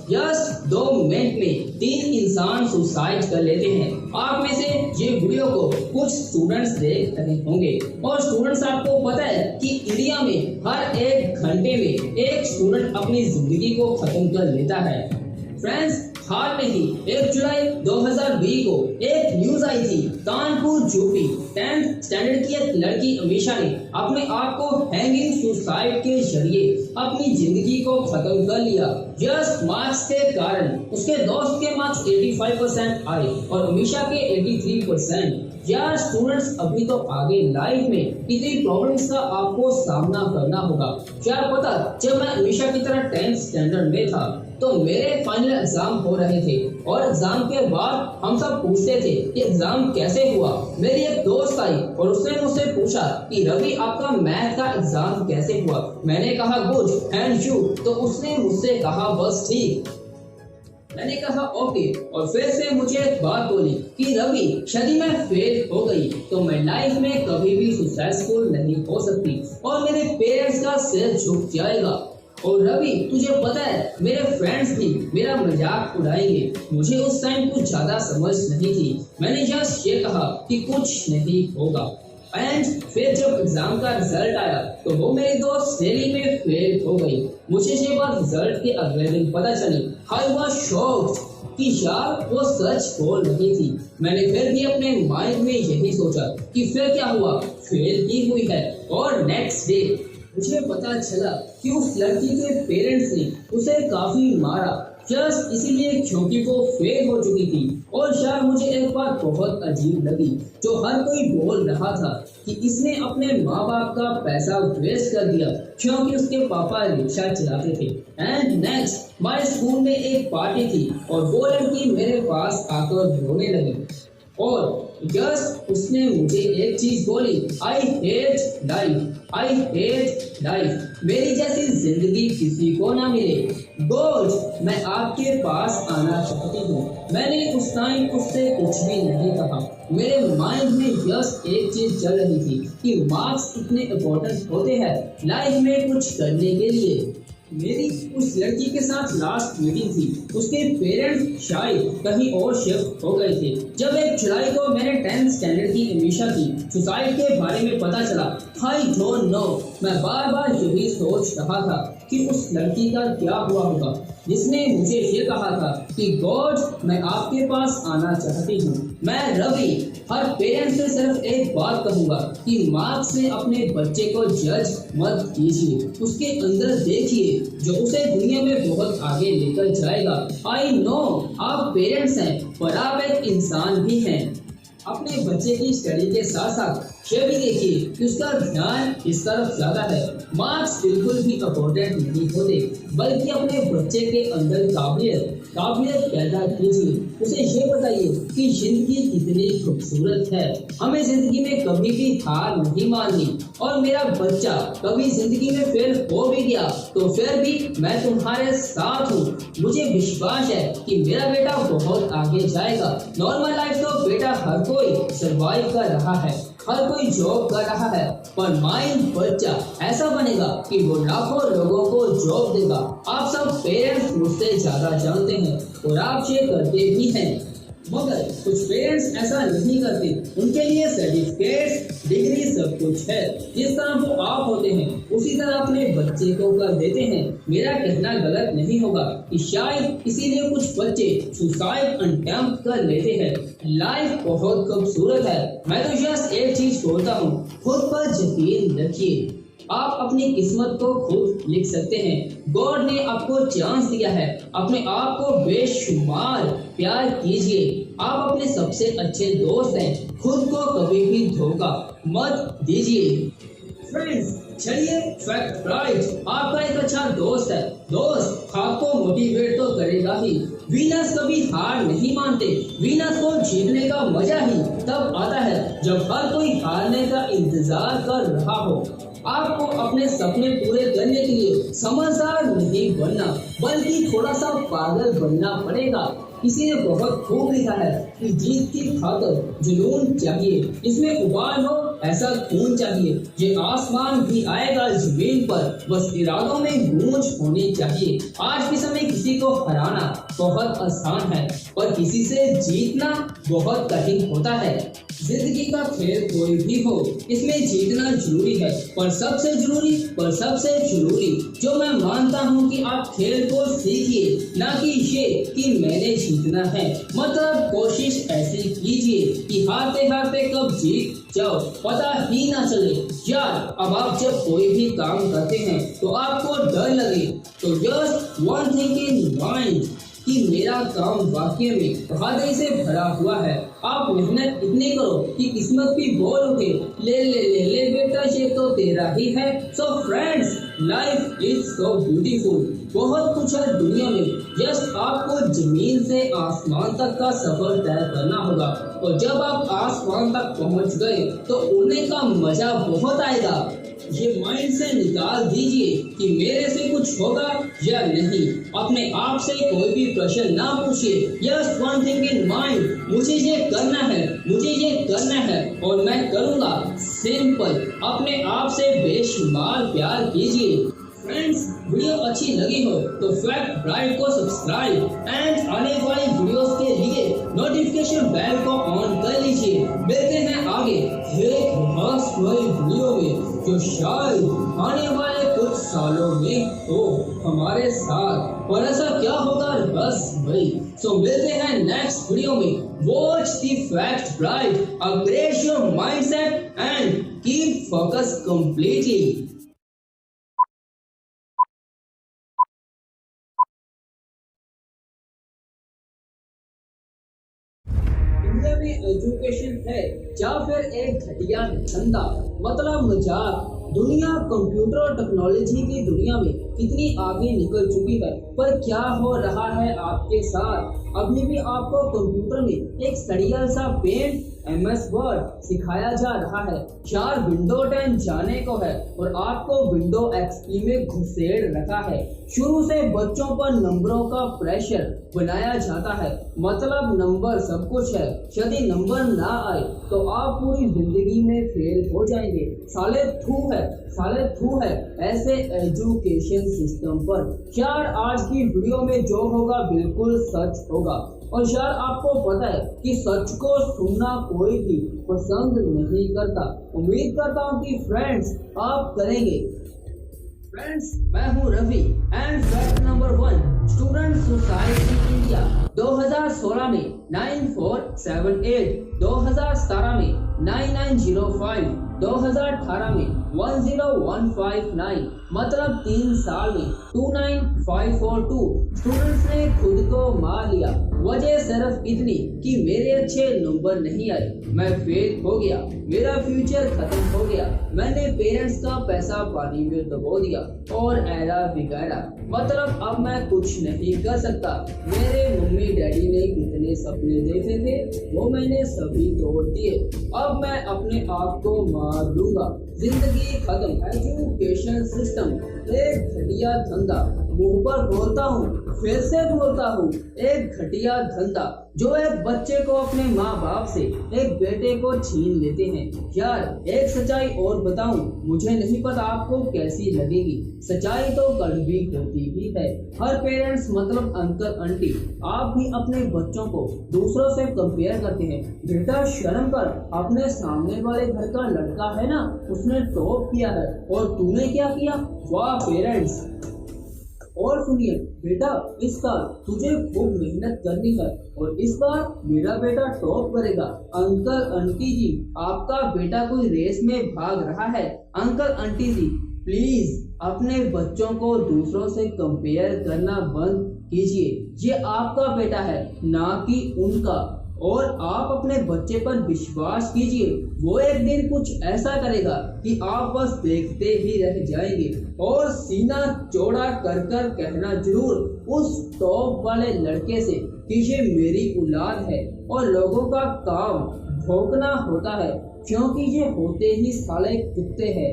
जस्ट 2 मिनट में 3 इंसान सुसाइड कर लेते हैं। आप में से ये वीडियो को कुछ स्टूडेंट्स देख रहे होंगे और स्टूडेंट्स, आपको पता है कि इंडिया में हर 1 घंटे में एक स्टूडेंट अपनी जिंदगी को खत्म कर लेता है। फ्रेंड्स, हाल में ही 1 जुलाई 2020 को एक न्यूज आई थी। कानपुर यूपी 10th स्टैंडर्ड की एक लड़की अमीशा ने अपने आप को हैंगिंग सुसाइड के जरिए अपनी जिंदगी को खत्म कर लिया। जस्ट मार्क्स के कारण। उसके दोस्त के मार्क्स 85% आए और अमीशा के 83%। यार स्टूडेंट्स, अभी तो आगे लाइफ में इतनी प्रॉब्लम्स का आपको सामना करना होगा। यार पता, जब मैं अमीशा की तरह 10th स्टैंडर्ड में था तो मेरे फाइनल एग्जाम हो रहे थे और एग्जाम के बाद हम सब पूछते थे कि एग्जाम कैसे हुआ। मेरी एक दोस्त आई और उसने मुझसे पूछा कि रवि, आपका मैथ का एग्जाम कैसे हुआ। मैंने कहा गुड, एंड यू? तो उसने मुझसे कहा बस ठीक। मैंने कहा ओके, और फिर से मुझे एक बात बोली कि रवि, यदि मैं फेल हो गई तो मैं लाइफ में कभी भी सक्सेसफुल नहीं हो सकती और मेरे पेरेंट्स का सिर झुक जाएगा। और रवि, तुझे पता है मेरे फ्रेंड्स भी मेरा मजाक उड़ाएंगे। मुझे उस टाइम कुछ ज्यादा समझ नहीं थी। मैंने जस्ट ये कहा कि कुछ नहीं होगा। एंड फिर जब एग्जाम का रिजल्ट आया तो वो मेरी दोस्त रैली में फेल हो गई। मुझे ये बात रिजल्ट के अगले दिन पता चली। आई वाज शॉक्ड कि यार वो सच बोल रही थी। मैंने फिर भी अपने माइंड में यही सोचा कि फिर क्या हुआ, फेल ही हुई है। और नेक्स्ट डे मुझे पता चला कि उस लड़की के पेरेंट्स ने उसे काफी मारा जस्ट इसीलिए क्योंकि वो फेल हो चुकी थी। और यार मुझे एक बात बहुत अजीब लगी, जो हर कोई बोल रहा था कि इसने अपने माँ बाप का पैसा वेस्ट कर दिया क्योंकि उसके पापा रिक्शा चलाते थे। एंड नेक्स्ट हमारे स्कूल में एक पार्टी थी और वो लड़की मेरे पास आकर रोने लगी और जस्ट उसने मुझे एक चीज बोली, आई हेट लाइफ। मेरी जैसी जिंदगी किसी को ना मिले। गॉड, मैं आपके पास आना चाहती हूँ। मैंने उस टाइम उससे कुछ भी नहीं कहा। मेरे माइंड में जस्ट एक चीज चल रही थी कि मार्क्स इतने इम्पोर्टेंट होते हैं लाइफ में कुछ करने के लिए। मेरी उस लड़की के साथ लास्ट मीटिंग थी। उसके पेरेंट्स शायद कहीं और शिफ्ट हो गए थे। जब 1 जुलाई को मैंने 10th स्टैंडर्ड की अमीशा की सुसाइड के बारे में पता चला, आई डोंट नो, मैं बार बार यही सोच रहा था कि उस लड़की का क्या हुआ होगा जिसने मुझे ये कहा था कि गॉड, मैं आपके पास आना चाहती हूँ। मैं रवि हर पेरेंट्स से सिर्फ एक बात कहूंगा कि मार्क्स से अपने बच्चे को जज मत कीजिए। उसके अंदर देखिए जो उसे दुनिया में बहुत आगे लेकर जाएगा। आई नो आप पेरेंट्स हैं पर आप एक इंसान भी हैं। अपने बच्चे की स्टडी के साथ साथ ये भी देखिए कि उसका ध्यान इस तरफ ज्यादा है। मार्क्स बिल्कुल भी इम्पोर्टेंट नहीं होते, बल्कि अपने बच्चे के अंदर काबिलियत पैदा कीजिए। उसे ये बताइए कि जिंदगी कितनी खूबसूरत है, हमें जिंदगी में कभी भी हार नहीं माननी। और मेरा बच्चा कभी जिंदगी में फेल हो भी गया तो फिर भी मैं तुम्हारे साथ हूँ। मुझे विश्वास है कि मेरा बेटा बहुत आगे जाएगा। नॉर्मल लाइफ तो बेटा हर कोई सरवाइव कर रहा है, हर कोई जॉब कर रहा है, पर माइंड बच्चा ऐसा बनेगा कि वो लाखों लोगों को जॉब देगा। आप सब पेरेंट्स मुझसे ज्यादा जानते हैं और आप ये करते भी हैं, मगर कुछ पेरेंट्स ऐसा नहीं करते। उनके लिए सर्टिफिकेट डिग्री सब कुछ है। जिस तरह वो आप होते हैं उसी तरह अपने बच्चे को कर देते हैं। मेरा कहना गलत नहीं होगा कि शायद इसीलिए कुछ बच्चे सुसाइड अटेम्प्ट कर लेते हैं। लाइफ बहुत खूबसूरत है। मैं तो जस्ट एक चीज बोलता हूँ, खुद पर यकीन रखिए। आप अपनी किस्मत को खुद लिख सकते हैं। गॉड ने आपको चांस दिया है, अपने आप को बेशुमार प्यार कीजिए। आप अपने सबसे अच्छे दोस्त हैं, खुद को कभी भी धोखा मत दीजिए। फ्रेंड्स, चलिए फैक्ट राइट, आपका एक अच्छा दोस्त है। दोस्त आपको मोटिवेट तो करेगा ही। विनर्स कभी हार नहीं मानते। विनर्स को जीतने का मजा ही तब आता है जब हर कोई हारने का इंतजार कर रहा हो। आपको अपने सपने पूरे करने के लिए समझदार नहीं बनना, बल्कि थोड़ा सा पागल बनना पड़ेगा। किसी ने बहुत खूब लिखा है कि जीत की खातिर जुनून चाहिए, इसमें उबाल हो ऐसा खून चाहिए, ये आसमान भी आएगा जमीन पर, बस इरादों में गूंज होनी चाहिए। आज के समय किसी को हराना बहुत आसान है, पर किसी से जीतना बहुत कठिन होता है। जिंदगी का खेल कोई भी हो, इसमें जीतना जरूरी है, पर सबसे जरूरी जो मैं मानता हूँ कि आप खेल को सीखिए, ना कि ये कि मैंने जीतना है। मतलब कोशिश ऐसी कीजिए कि हारते हारते कब जीत जाओ पता ही ना चले। यार अब आप जब कोई भी काम करते हैं तो आपको डर लगे तो just one thing in mind कि मेरा काम वाकई में बहादुरी से भरा हुआ है। आप मेहनत इतनी करो कि किस्मत भी बोल उठे, ले बेटा ये तो तेरा ही है। So friends, life is so beautiful. बहुत कुछ है दुनिया में, जस्ट आपको जमीन से आसमान तक का सफर तय करना होगा, और जब आप आसमान तक पहुंच गए तो उड़ने का मजा बहुत आएगा। ये माइंड से निकाल दीजिए कि मेरे से कुछ होगा या नहीं। अपने आप से कोई भी प्रश्न ना पूछिए, just one thing in mind, मुझे ये करना है और मैं करूँगा। सिंपल, अपने आप से बेशुमार प्यार कीजिए। फ्रेंड्स, वीडियो अच्छी लगी हो तो फैक्ट राइट को सब्सक्राइब एंड आने वाली वीडियोस के लिए नोटिफिकेशन बेल को ऑन कर लीजिए। मिलते हैं आगे एक रहस्यमयी वीडियो में जो शायद आने वाले कुछ सालों में हो हमारे साथ, और ऐसा क्या होगा रहस्यमयी। सो मिलते हैं नेक्स्ट वीडियो में। Watch the fact right, upgrade your mindset and keep focus completely. दुनिया में एजुकेशन है या फिर एक घटिया धंधा, मतलब मजाक। दुनिया कंप्यूटर और टेक्नोलॉजी की दुनिया में कितनी आगे निकल चुकी है, पर क्या हो रहा है आपके साथ? अभी भी आपको कंप्यूटर में एक सड़ियल सा पेंट MS वर्ड सिखाया जा रहा है। 4 विंडो 10 जाने को है और आपको विंडो XP में घुसेड़ रखा है। शुरू से बच्चों पर नंबरों का प्रेशर बनाया जाता है, मतलब नंबर सब कुछ है, यदि नंबर ना आए तो आप पूरी जिंदगी में फेल हो जाएंगे। साले थू है ऐसे एजुकेशन सिस्टम पर। यार आज की वीडियो में जो होगा बिल्कुल सच होगा, और यार आपको पता है कि सच को सुनना कोई भी पसंद नहीं करता। उम्मीद करता हूँ कि फ्रेंड्स आप करेंगे। फ्रेंड्स, मैं हूँ Ravi and fact number 1, student society India 2016 में 9478, 2017 में 9905, 2018 में 10159, मतलब 3 साल में 29542 स्टूडेंट्स ने खुद को मार लिया। वजह सिर्फ इतनी कि मेरे अच्छे नंबर नहीं आए, मैं फेल हो गया, मेरा फ्यूचर खत्म हो गया, मैंने पेरेंट्स का पैसा पानी में डुबो दिया और ऐरा बिगाड़ा। मतलब अब मैं कुछ नहीं कर सकता। मेरे मम्मी डैडी ने कितने सपने देखे थे वो मैंने सभी तोड़ दिए। अब मैं अपने आप को मार दूंगा, जिंदगी खत्म। एजुकेशन सिस्टम एक घटिया धंधा। मुंह पर बोलता हूँ, फिर से बोलता हूँ, एक घटिया धंधा जो एक बच्चे को अपने माँ बाप से, एक बेटे को छीन लेते हैं। यार एक सच्चाई और बताऊं, मुझे नहीं पता आपको कैसी लगेगी। सच्चाई तो कड़वी होती भी है। हर पेरेंट्स मतलब अंकल आंटी, आप भी अपने बच्चों को दूसरों से कंपेयर करते हैं। बेटा शर्म कर, अपने सामने वाले घर का लड़का है ना, उसने टॉप किया है और तूने क्या किया। वाह पेरेंट्स। और सुनिए बेटा, इस बार तुझे खूब मेहनत करनी है और इस बार मेरा बेटा टॉप करेगा। अंकल आंटी जी, आपका बेटा कोई रेस में भाग रहा है। अंकल आंटी जी प्लीज अपने बच्चों को दूसरों से कंपेयर करना बंद कीजिए। ये आपका बेटा है, ना कि उनका। और आप अपने बच्चे पर विश्वास कीजिए, वो एक दिन कुछ ऐसा करेगा कि आप बस देखते ही रह जाएंगे और सीना चौड़ा कर कर कहना जरूर उस टॉप वाले लड़के से कि ये मेरी औलाद है। और लोगों का काम भौंकना होता है क्योंकि ये होते ही साले कुत्ते हैं।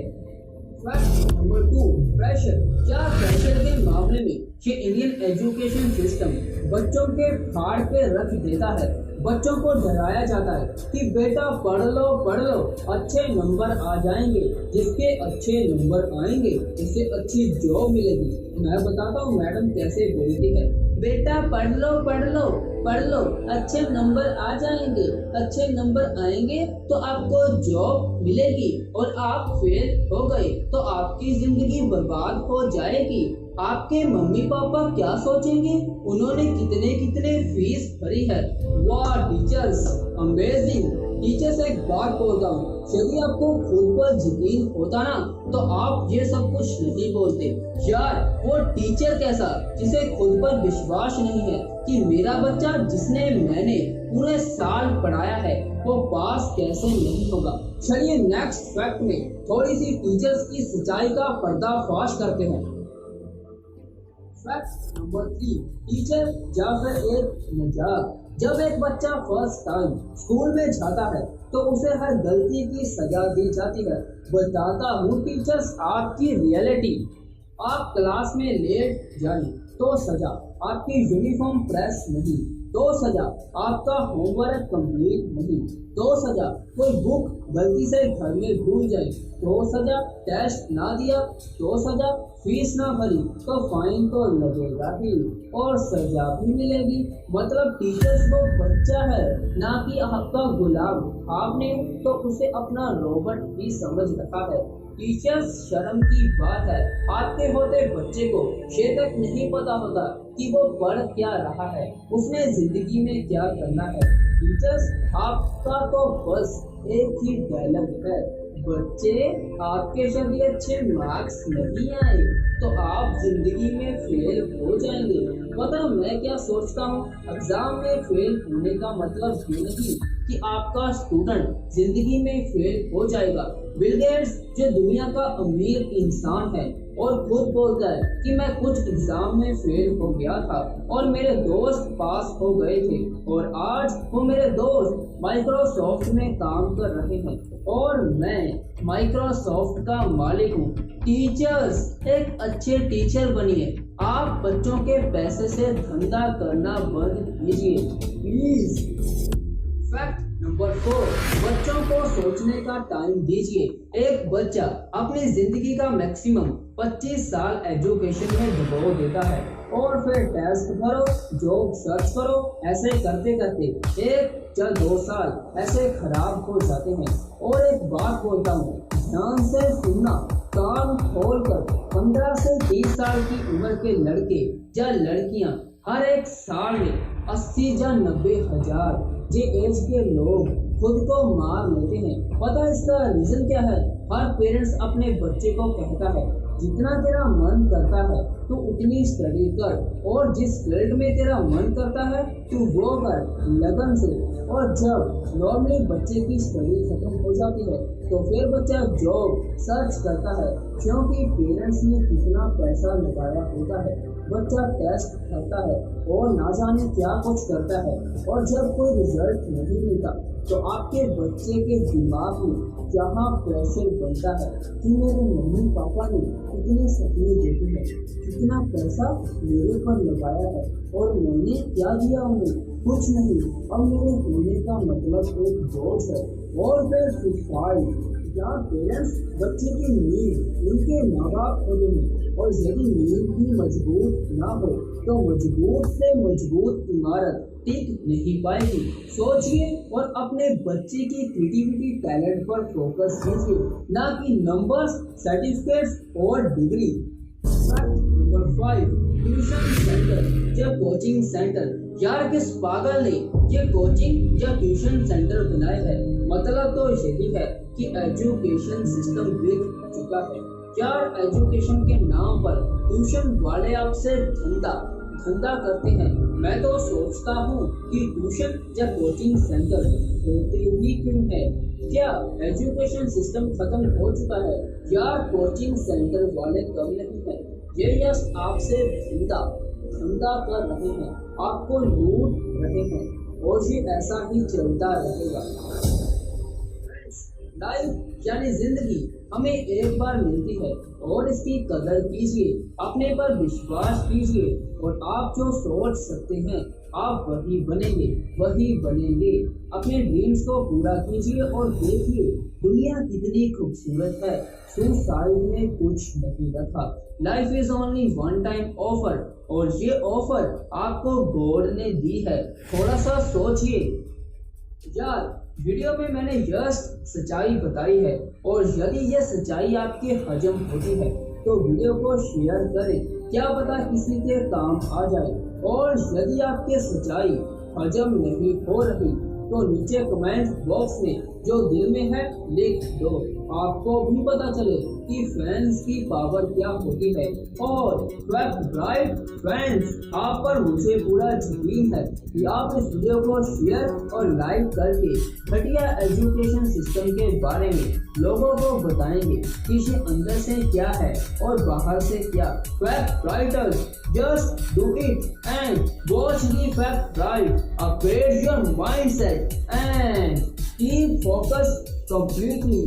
Fact number 2, pressure. क्या प्रेशर के मामले में ये इंडियन एजुकेशन सिस्टम बच्चों के फाड़ पे रख देता है। बच्चों को डराया जाता है कि बेटा पढ़ लो, अच्छे नंबर आ जाएंगे, जिसके अच्छे नंबर आएंगे उसे अच्छी जॉब मिलेगी। मैं बताता हूँ मैडम कैसे बोलती है, बेटा पढ़ लो, अच्छे नंबर आ जाएंगे, अच्छे नंबर आएंगे तो आपको जॉब मिलेगी, और आप फेल हो गए तो आपकी जिंदगी बर्बाद हो जाएगी। आपके मम्मी पापा क्या सोचेंगे, उन्होंने कितने फीस भरी है। वाह टीचर्स, अमेजिंग। टीचर्स एक बात बोलता हूँ, यदि आपको खुद पर यकीन होता ना तो आप ये सब कुछ नहीं बोलते। यार वो टीचर कैसा जिसे खुद पर विश्वास नहीं है कि मेरा बच्चा जिसने मैंने पूरे साल पढ़ाया है वो पास कैसे नहीं होगा। चलिए नेक्स्ट फैक्ट में थोड़ी सी टीचर्स की सच्चाई का पर्दाफाश करते हैं। फैक्ट नंबर 3, टीचर या फिर एक मजाक। जब एक बच्चा फर्स्ट टाइम स्कूल में जाता है तो उसे हर गलती की सजा दी जाती है। बताता हूँ टीचर्स आपकी रियलिटी। आप क्लास में लेट जाए तो सजा, आपकी यूनिफॉर्म प्रेस नहीं तो सजा, आपका होमवर्क कंप्लीट नहीं तो सजा, कोई बुक गलती से घर में भूल जाए तो सजा, टेस्ट ना दिया तो सजा, फीस ना भरी तो फाइन तो लगेगा ही और सजा भी मिलेगी। मतलब टीचर्स वो बच्चा है ना कि आपका गुलाम। आपने तो उसे अपना रोबोट ही समझ रखा है। टीचर्स शर्म की बात है, आपके होते बच्चे को ये तक नहीं पता होता कि वो पढ़ क्या रहा है, उसने जिंदगी में क्या करना है। टीचर्स आपका तो बस एक ही डायलॉग है, बच्चे आपके यदि अच्छे मार्क्स नहीं आए तो आप जिंदगी में फेल हो जाएंगे। पता मैं क्या सोचता हूँ, एग्जाम में फेल होने का मतलब ये नहीं कि आपका स्टूडेंट जिंदगी में फेल हो जाएगा। बिल गेट्स जो दुनिया का अमीर इंसान है और खुद बोलता है कि मैं कुछ एग्जाम में फेल हो गया था और मेरे दोस्त पास हो गए थे, और आज वो मेरे दोस्त माइक्रोसॉफ्ट में काम कर रहे हैं और मैं माइक्रोसॉफ्ट का मालिक हूँ। टीचर्स एक अच्छे टीचर बनिए। आप बच्चों के पैसे से धंधा करना बंद कीजिए प्लीज। फैक्ट नंबर 4, बच्चों को सोचने का टाइम दीजिए। एक बच्चा अपनी जिंदगी का मैक्सिमम 25 साल एजुकेशन में डुबो देता है और फिर टेस्ट भरो, जॉब सर्च करो, ऐसे करते करते 1 या 2 साल ऐसे खराब हो जाते हैं। और एक बात बोलता हूँ, ध्यान से सुनना, कान खोलकर 15 से 30 साल की उम्र के लड़के या लड़कियां हर एक साल में 80 या 90 हजार जे एज के लोग खुद को मार लेते हैं। पता इसका रीजन क्या है? हर पेरेंट्स अपने बच्चे को कहता है जितना तेरा मन करता है तू उतनी स्टडी कर, और जिस फील्ड में तेरा मन करता है तू वो कर लगन से। और जब नॉर्मली बच्चे की स्टडी खत्म हो जाती है तो फिर बच्चा जॉब सर्च करता है क्योंकि पेरेंट्स ने कितना पैसा लगाया होता है। बच्चा टेस्ट करता है और ना जाने क्या कुछ करता है, और जब कोई रिजल्ट नहीं मिलता तो आपके बच्चे के दिमाग में जहाँ प्रेशर बनता है कि मेरे मम्मी पापा ने कितने सपने देखे हैं, कितना पैसा मेरे पर लगाया है और मैंने क्या दिया उन्हें, कुछ नहीं। अब मेरे होने का मतलब एक बोझ है। और फिर सुसाइड, जहाँ पेरेंट्स बच्चे की नींव उनके माँ बाप को देंगे, और यदि नींव भी मजबूत ना हो तो मजबूत से मजबूत इमारत टिक नहीं पाएगी। सोचिए और अपने बच्चे की क्रिएटिविटी टैलेंट पर फोकस कीजिए, ना कि नंबर्स, सर्टिफिकेट्स और डिग्री। नंबर 5, ट्यूशन सेंटर या कोचिंग सेंटर। यार किस पागल ने ये कोचिंग या ट्यूशन सेंटर बनाए हैं? मतलब तो यही है कि एजुकेशन सिस्टम बिक चुका है। यार एजुकेशन के नाम पर ट्यूशन वाले आपसे धंधा करते हैं। मैं तो सोचता हूँ कि ट्यूशन या कोचिंग सेंटर होते ही क्यों है। क्या एजुकेशन सिस्टम खत्म हो चुका है या कोचिंग सेंटर वाले कम नहीं है? ये यस आपसे धंधा कर रहे हैं, आपको लूट रहे हैं और ये ऐसा ही चलता रहेगा। लाइफ यानी जिंदगी हमें एक बार मिलती है और इसकी कदर कीजिए, अपने पर विश्वास कीजिए और आप जो सोच सकते हैं आप वही बनेंगे। अपने ड्रीम्स को पूरा कीजिए और देखिए दुनिया कितनी खूबसूरत है। सुसाइड में कुछ नहीं रखा। Life is only one time offer और ये ऑफर आपको गॉड ने दी है। थोड़ा सा सोचिए यार, वीडियो में मैंने जस्ट सच्चाई बताई है और यदि यह सच्चाई आपके हजम होती है तो वीडियो को शेयर करें, क्या पता किसी के काम आ जाए। और यदि आपके सच्चाई हजम नहीं हो रही तो नीचे कमेंट बॉक्स में जो दिल में है लिख दो, आपको भी पता चले कि फैंस की पावर क्या होती है। और ब्राइट फ्रेंड्स, आप पर मुझे पूरा यकीन है कि आप इस वीडियो को शेयर और लाइक करके घटिया एजुकेशन सिस्टम के बारे में लोगों को बताएंगे कि ये अंदर से क्या है और बाहर से क्या। Fact writers, just do it and watch the fact right, upgrade your mindset and keep focused completely.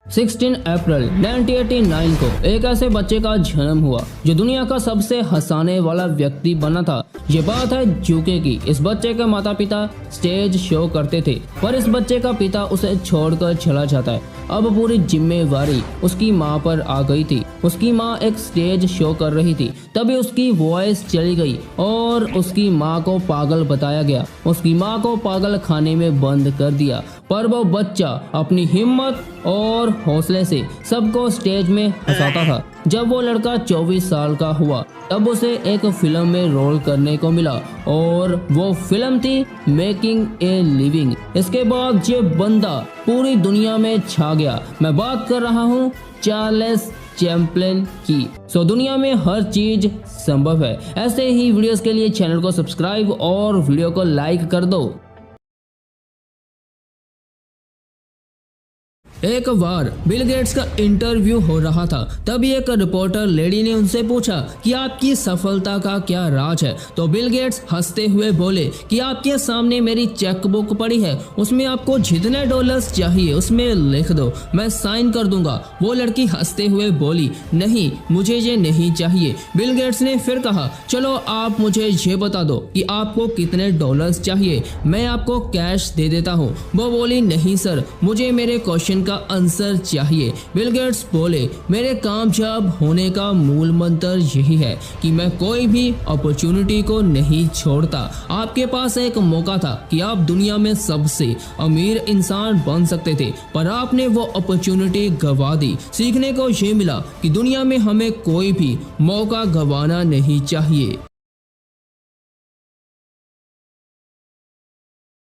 Sixteen April 1989 को एक ऐसे बच्चे का जन्म हुआ जो दुनिया का सबसे हंसाने वाला व्यक्ति बना था। ये बात है यूके की। इस बच्चे के माता पिता स्टेज शो करते थे पर इस बच्चे का पिता उसे छोड़कर चला जाता है। अब पूरी जिम्मेवारी उसकी माँ पर आ गई थी। उसकी माँ एक स्टेज शो कर रही थी, तभी उसकी वॉइस चली गई और उसकी माँ को पागल बताया गया। उसकी माँ को पागल खाने में बंद कर दिया पर वो बच्चा अपनी हिम्मत और हौसले से सबको स्टेज में हंसाता था। जब वो लड़का 24 साल का हुआ तब उसे एक फिल्म में रोल करने को मिला और वो फिल्म थी मेकिंग ए लिविंग। इसके बाद ये बंदा पूरी दुनिया में छा गया। मैं बात कर रहा हूँ चार्ल्स चैपलिन की। दुनिया में हर चीज संभव है। ऐसे ही वीडियोस के लिए चैनल को सब्सक्राइब और वीडियो को लाइक कर दो। एक बार बिल गेट्स का इंटरव्यू हो रहा था, तभी एक रिपोर्टर लेडी ने उनसे पूछा कि आपकी सफलता का क्या राज है। तो बिल गेट्स हंसते हुए बोले कि आपके सामने मेरी चेकबुक पड़ी है, उसमें आपको जितने डॉलर्स चाहिए उसमें लिख दो, मैं साइन कर दूंगा। वो लड़की हंसते हुए बोली, नहीं मुझे ये नहीं चाहिए। बिल गेट्स ने फिर कहा, चलो आप मुझे ये बता दो कि आपको कितने डॉलर्स चाहिए, मैं आपको कैश दे देता हूँ। वो बोली, नहीं सर, मुझे मेरे क्वेश्चन का आंसर चाहिए। बिल गेट्स बोले, मेरे कामयाब होने का मूल मंत्र यही है कि मैं कोई भी अपॉर्चुनिटी को नहीं छोड़ता। आपके पास एक मौका था कि आप दुनिया में सबसे अमीर इंसान बन सकते थे पर आपने वो अपॉर्चुनिटी गवा दी। सीखने को ये मिला कि दुनिया में हमें कोई भी मौका गवाना नहीं चाहिए।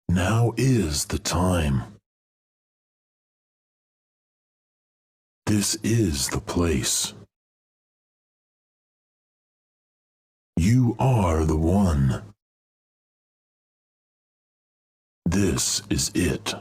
Now is the time. This is the place. You are the one. This is it.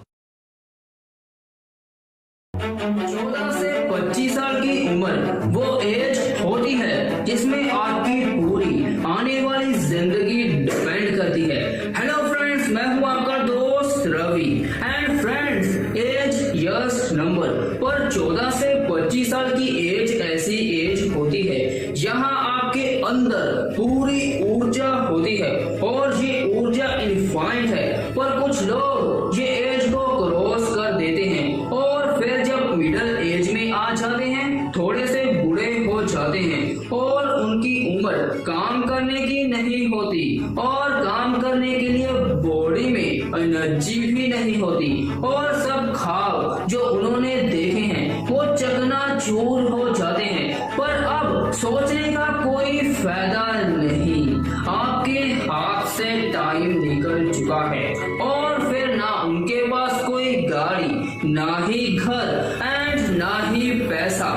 14 से 25 साल की उम्र वो एज होती है जिसमें आपकी पूरी आने वाली जिंदगी डिपेंड करती है। हेलो फ्रेंड्स, मैं हूँ आपका दोस्त Ravi and friends, as yes number पर 14 से 25 साल की एज ऐसी एज होती है यहाँ आपके अंदर पूरी ऊर्जा होती है और ये ऊर्जा इनफाइनाइट है। पर कुछ लोग ये एज को क्रॉस कर देते हैं और फिर जब मिडिल एज में आ जाते हैं थोड़े से बूढ़े हो जाते हैं और उनकी उम्र काम करने की नहीं होती और काम करने के लिए बॉडी में एनर्जी भी नहीं होती और सब ख्वाब जो उन्होंने देखे हैं वो चकनाचूर हो जाते हैं। पर अब सोचने का कोई फायदा नहीं, आपके हाथ से टाइम निकल चुका है और फिर ना उनके पास कोई गाड़ी, ना ही घर एंड ना ही पैसा,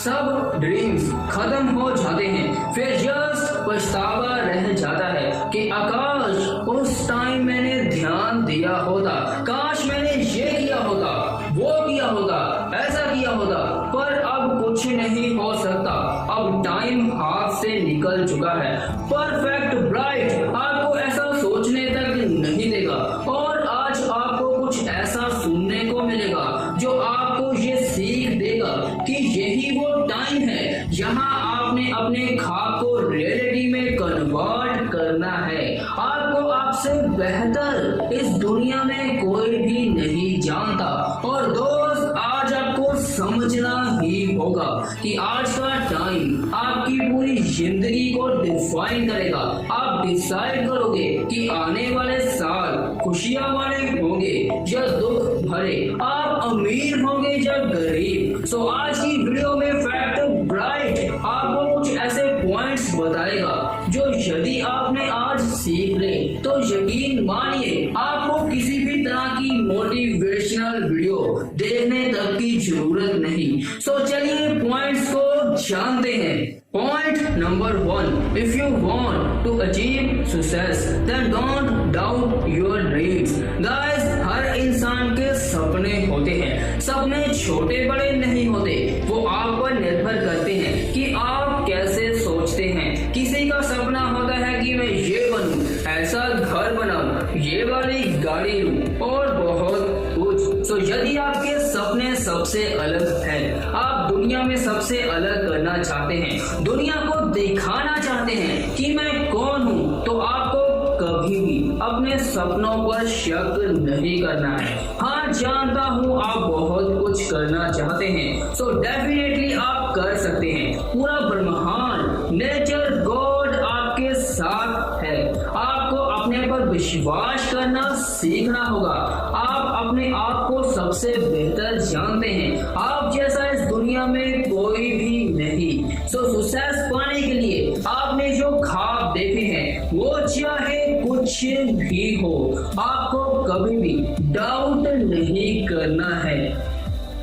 सब ड्रीम्स खत्म हो जाते हैं, फिर जस्ट पछतावा रह जाता है कि आकाश उस टाइम मैंने ध्यान दिया होता, काश मैंने ये किया होता, वो किया होता, ऐसा किया होता, पर अब कुछ नहीं हो सकता, अब टाइम हाथ से निकल चुका है। परफेक्ट ब्राइट आपको ऐसा सोचने तक नहीं देगा और आज आपको कुछ ऐसा सुनने को मिलेगा जो आपको ये सीख देगा कि यही वो टाइम है जहां आपने अपने ख्वाब को रियलिटी में कन्वर्ट करना है। आपको आपसे बेहतर इस दुनिया में कोई भी नहीं जानता और दोस्त आज आपको समझना ही होगा कि आज का टाइम आपकी पूरी जिंदगी को डिफाइन करेगा। आप डिसाइड करोगे कि आने वाले साल खुशियां वाले होंगे या दुख भरे, आप अमीर होंगे या गरीब। सो आज की वीडियो में फैक्ट ब्राइट आपको कुछ ऐसे पॉइंट्स बताएगा जो यदि आपने आज सीख ले तो यकीन मानिए आपको किसी भी तरह की मोटिवेशनल वीडियो देखने तक की जरूरत नहीं। सो चलिए पॉइंट्स को जानते हैं। Point number 1, if you want to achieve success then don't doubt your dreams. Guys, हर इंसान के सपने होते हैं, सपने छोटे बड़े नहीं होते, वो आप पर निर्भर करते हैं कि आप कैसे सोचते हैं। किसी का सपना होता है कि मैं ये बनूं, ऐसा घर बनाऊं, ये वाली गाड़ी लूं और बहुत कुछ। तो यदि आपके सपने सबसे अलग हैं, आप दुनिया में सबसे अलग करना चाहते हैं, दुनिया को दिखाना चाहते हैं कि मैं कौन हूँ, तो आपको कभी भी अपने सपनों पर शक नहीं करना है। हाँ, जानता हूँ आप बहुत कुछ करना चाहते हैं, सो डेफिनेटली आप कर सकते हैं। पूरा ब्रह्मांड, नेचर, गॉड आपके साथ है। आपको अपने पर विश्वास करना सीखना होगा। आप अपने आप को सबसे बेहतर जानते हैं, आप जैसा इस दुनिया में कोई भी नहीं। सो सक्सेस पाने के लिए आपने जो ख्वाब देखे हैं वो चाहे कुछ भी हो, आपको कभी भी डाउट नहीं करना है।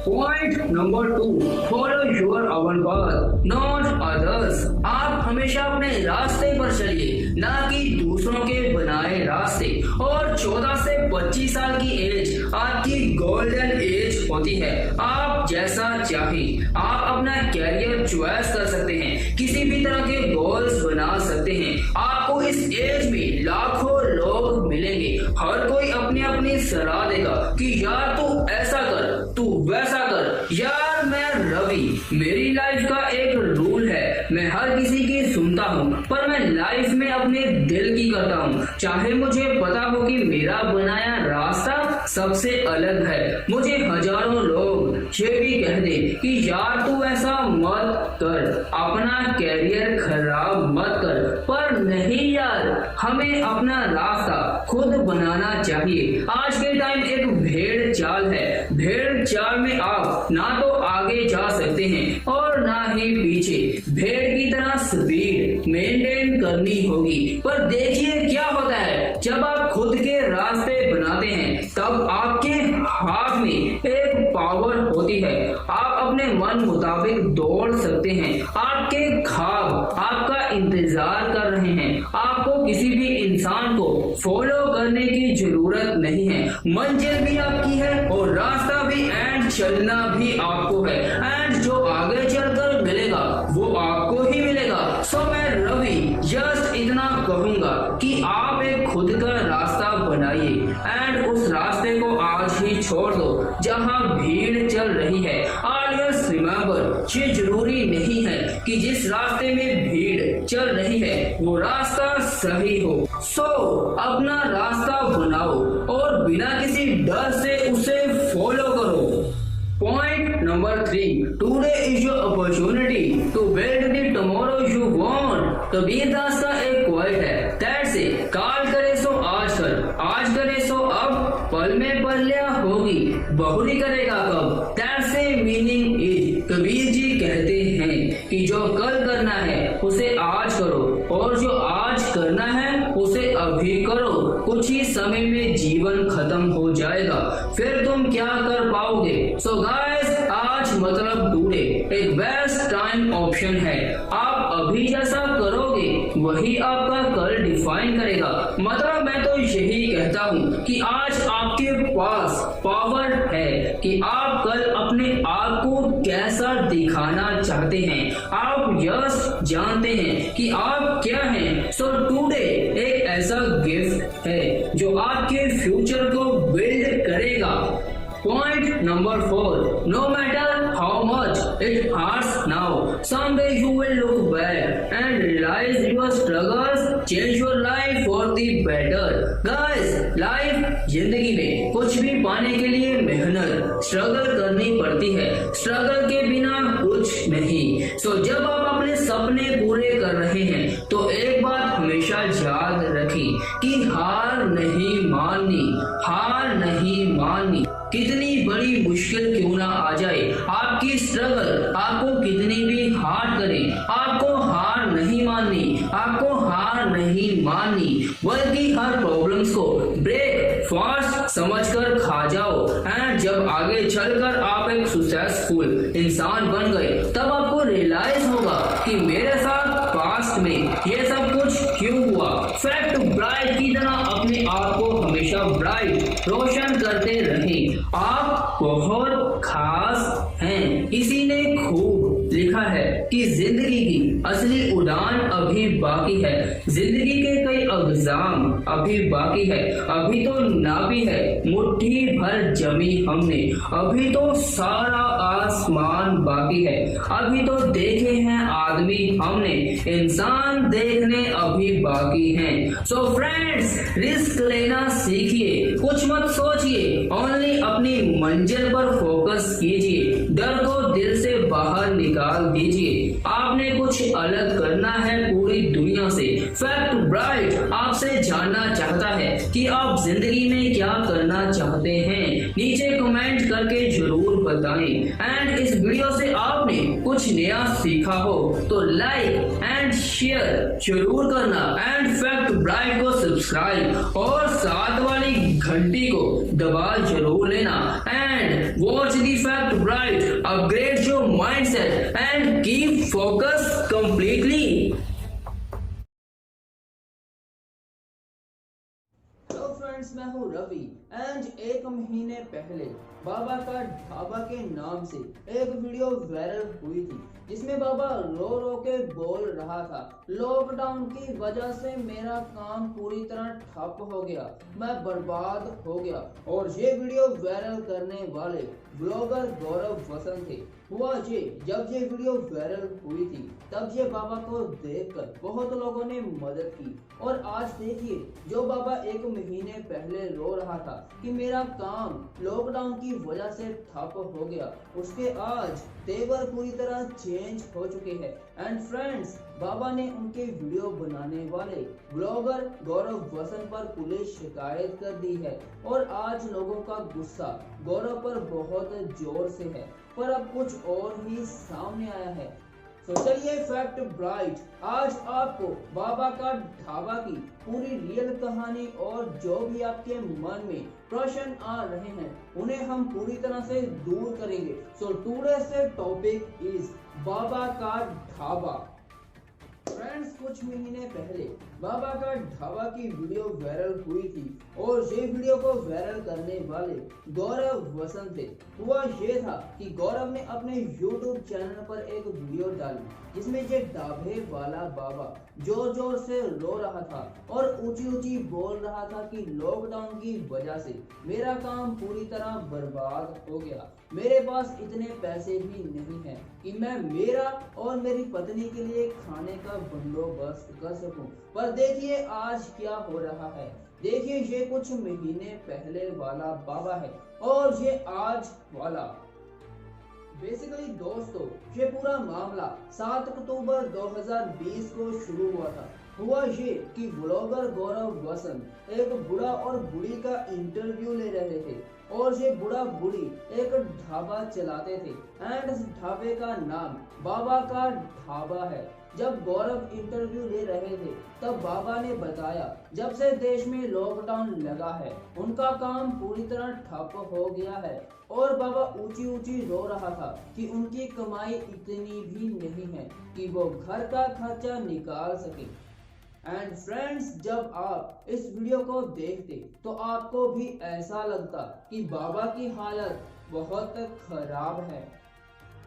Point number 2, follow your own path not others. आप हमेशा अपने रास्ते पर चलिए, ना कि दूसरों के बनाए रास्ते। और 14 से 25 साल की एज आपकी गोल्डन एज होती है। आप जैसा चाहे आप अपना कैरियर चॉइस कर सकते हैं, किसी भी तरह के गोल्स बना सकते हैं। आपको इस एज में लाखों लोग मिलेंगे, हर कोई अपनी अपनी सलाह देगा कि यार तू ऐसा कर, तू वैसा कर। यार मैं रवि, मेरी लाइफ का एक रूल है, मैं हर किसी की सुनता हूँ पर मैं लाइफ में अपने दिल की करता हूँ। चाहे मुझे पता हो कि मेरा बनाया रास्ता सबसे अलग है, मुझे हजारों लोग ये भी कह दे कि यार तू ऐसा मत कर, अपना कैरियर खराब मत कर, पर नहीं यार, हमें अपना रास्ता खुद बनाना चाहिए। आज के टाइम एक भेड़ चाल है, भेड़ चाल में आप ना तो आगे जा सकते हैं और ना ही पीछे। भेड़ की तरह स्पीड मेंटेन करनी होगी। पर देखिए क्या होता है, जब आप खुद के रास्ते बनाते हैं तब आपके हाथ में एक पावर होती है। आप अपने मन मुताबिक दौड़ सकते हैं। आपके ख्वाब आपका इंतजार कर रहे हैं। आपको किसी भी इंसान को फॉलो करने की जरूरत नहीं है। मंजिल भी आपकी है और रास्ता भी, एंड चलना भी आपको है, एंड जो आगे चलकर मिलेगा वो आपको ही मिलेगा। सो मैं रवि जस्ट इतना कहूंगा कि आप एक खुद का रास्ता बनाइए एंड उस रास्ते को आज ही छोड़ दो जहां भीड़ चल रही है। ऑलवेज रिमेंबर, ये जरूरी नहीं है कि जिस रास्ते में भीड़ चल रही है वो रास्ता सही हो। सो अपना रास्ता बनाओ और बिना किसी डर से उसे फॉलो करो। Point number 3, today is your opportunity to build the tomorrow you want। Kabir Das का एक क्वाइट है, दैट से काल करे सो आज कर, आज करे सो अब, पल में पल्ल्या होगी बहुरी करेगा कब। दैट से मीनिंग इज, कबीर जी कहते हैं कि जो कल करना है उसे आज करो और जो आज करना है उसे अभी करो। कुछ ही समय में जीवन खत्म हो जाएगा, फिर तुम क्या कर पाओगे। सो गाइस, आज मतलब टुडे एक बेस्ट टाइम ऑप्शन है। आप अभी जैसा करोगे वही आपका कल डिफाइन करेगा। मतलब मैं तो यही कहता हूँ कि आज आपके पास पावर है कि आप कल अपने आप को कैसा दिखाना चाहते हैं। आप जस्ट जानते हैं कि आप क्या हैं। सो टुडे एक ऐसा गिफ्ट है जो आपके फ्यूचर को बिल्ड करेगा। Point number 4. No matter how much it hurts now, someday you will look back and realize your struggles change your life for the better. Guys, life जिंदगी में कुछ भी पाने के लिए मेहनत स्ट्रगल करनी पड़ती है। स्ट्रगल के बिना कुछ नहीं। सो जब आप अपने सपने पूरे कर रहे हैं तो एक बात हमेशा याद रखें कि हार नहीं माननी, हार नहीं माननी। कितनी बड़ी मुश्किल क्यों ना आ जाए, आपकी स्ट्रगल आपको कितनी भी हार्ड करे, आपको हार नहीं माननी, आपको हार नहीं माननी, बल्कि हर प्रॉब्लम्स को ब्रेकफास्ट समझकर खा जाओ। एंड जब आगे चलकर आप एक सक्सेसफुल इंसान बन गए तब आपको रियलाइज होगा कि मेरे साथ पास्ट में ये सब कुछ क्यों हुआ। फैक्ट ब्राइट की तरह अपने आप को हमेशा ब्राइट रोशन करते रहें। आप बहुत खास हैं। किसी ने खूब लिखा है कि जिंदगी की असली उड़ान अभी बाकी है। जिंदगी के कई एग्जाम अभी बाकी है। अभी तो नापी है मुट्ठी भर जमी हमने, अभी तो सारा आसमान बाकी है। अभी तो देखे हैं आदमी हमने, इंसान देखने अभी बाकी हैं। सो फ्रेंड्स, रिस्क लेना सीखिए, कुछ मत सोचिए, ओनली अपनी मंजिल पर फोकस कीजिए। डर को दिल से बाहर निकाल दीजिए। आपने कुछ अलग करना है पूरी दुनिया से। फैक्ट ब्राइट आपसे जानना चाहता है कि आप जिंदगी में क्या करना चाहते हैं। नीचे कमेंट करके जरूर बताएं। एंड इस वीडियो से आपने कुछ नया सीखा हो तो लाइक एंड शेयर जरूर करना। एंड फैक्ट ब्राइट को सब्सक्राइब और साथ वाली घंटी को दबा जरूर लेना। And watch the fact Bright, upgrade your mindset and keep focus completely. Hello friends, मैं हूँ रवि एंड एक महीने पहले बाबा का ढाबा के नाम से एक वीडियो वायरल हुई थी जिसमें बाबा रो रो के बोल रहा था, लॉकडाउन की वजह से मेरा काम पूरी तरह ठप हो गया, मैं बर्बाद हो गया। और ये वीडियो वायरल करने वाले ब्लॉगर गौरव वसंत थे। हुआ ये, जब ये वीडियो वायरल हुई थी तब ये बाबा को देखकर बहुत लोगों ने मदद की। और आज देखिए, जो बाबा एक महीने पहले रो रहा था कि मेरा काम लॉकडाउन की वजह से ठप हो गया, उसके आज तेवर पूरी तरह चेंज हो चुके हैं। एंड फ्रेंड्स, बाबा ने उनके वीडियो बनाने वाले ब्लॉगर गौरव वसंत पर पुलिस शिकायत कर दी है। और आज लोगों का गुस्सा गौरव पर बहुत जोर से है, पर अब कुछ और ही सामने आया है। तो चलिए फैक्ट ब्राइट आज आपको बाबा का ढाबा की पूरी रियल कहानी और जो भी आपके मन में प्रश्न आ रहे हैं उन्हें हम पूरी तरह से दूर करेंगे। सो टुडे से टॉपिक इज बाबा का ढाबा। फ्रेंड्स, कुछ महीने पहले बाबा का ढाबा की वीडियो वायरल हुई थी और ये वीडियो को वायरल करने वाले गौरव वसंत थे। हुआ ये था कि गौरव ने अपने YouTube चैनल पर एक वीडियो डाली जिसमें ये ढाबे वाला बाबा जोर जोर से रो रहा था और ऊंची ऊंची बोल रहा था कि लॉकडाउन की वजह से मेरा काम पूरी तरह बर्बाद हो गया, मेरे पास इतने पैसे भी नहीं है कि मैं मेरा और मेरी पत्नी के लिए खाने का बंदोबस्त कर सकूं। पर देखिए आज क्या हो रहा है। देखिए, ये कुछ महीने पहले वाला बाबा है और ये आज वाला। बेसिकली दोस्तों, ये पूरा मामला 7 अक्टूबर 2020 को शुरू हुआ था। हुआ ये कि ब्लॉगर गौरव वसंत एक बूढ़ा और बूढ़ी का इंटरव्यू ले रहे थे और ये बूढ़ा बूढ़ी एक ढाबा चलाते थे एंड इस ढाबे का नाम बाबा का ढाबा है। जब गौरव इंटरव्यू ले रहे थे तब बाबा ने बताया जब से देश में लॉकडाउन लगा है उनका काम पूरी तरह ठप हो गया है और बाबा ऊंची ऊंची रो रहा था कि उनकी कमाई इतनी भी नहीं है कि वो घर का खर्चा निकाल सके। एंड फ्रेंड्स, जब आप इस वीडियो को देखते तो आपको भी ऐसा लगता कि बाबा की हालत बहुत खराब है।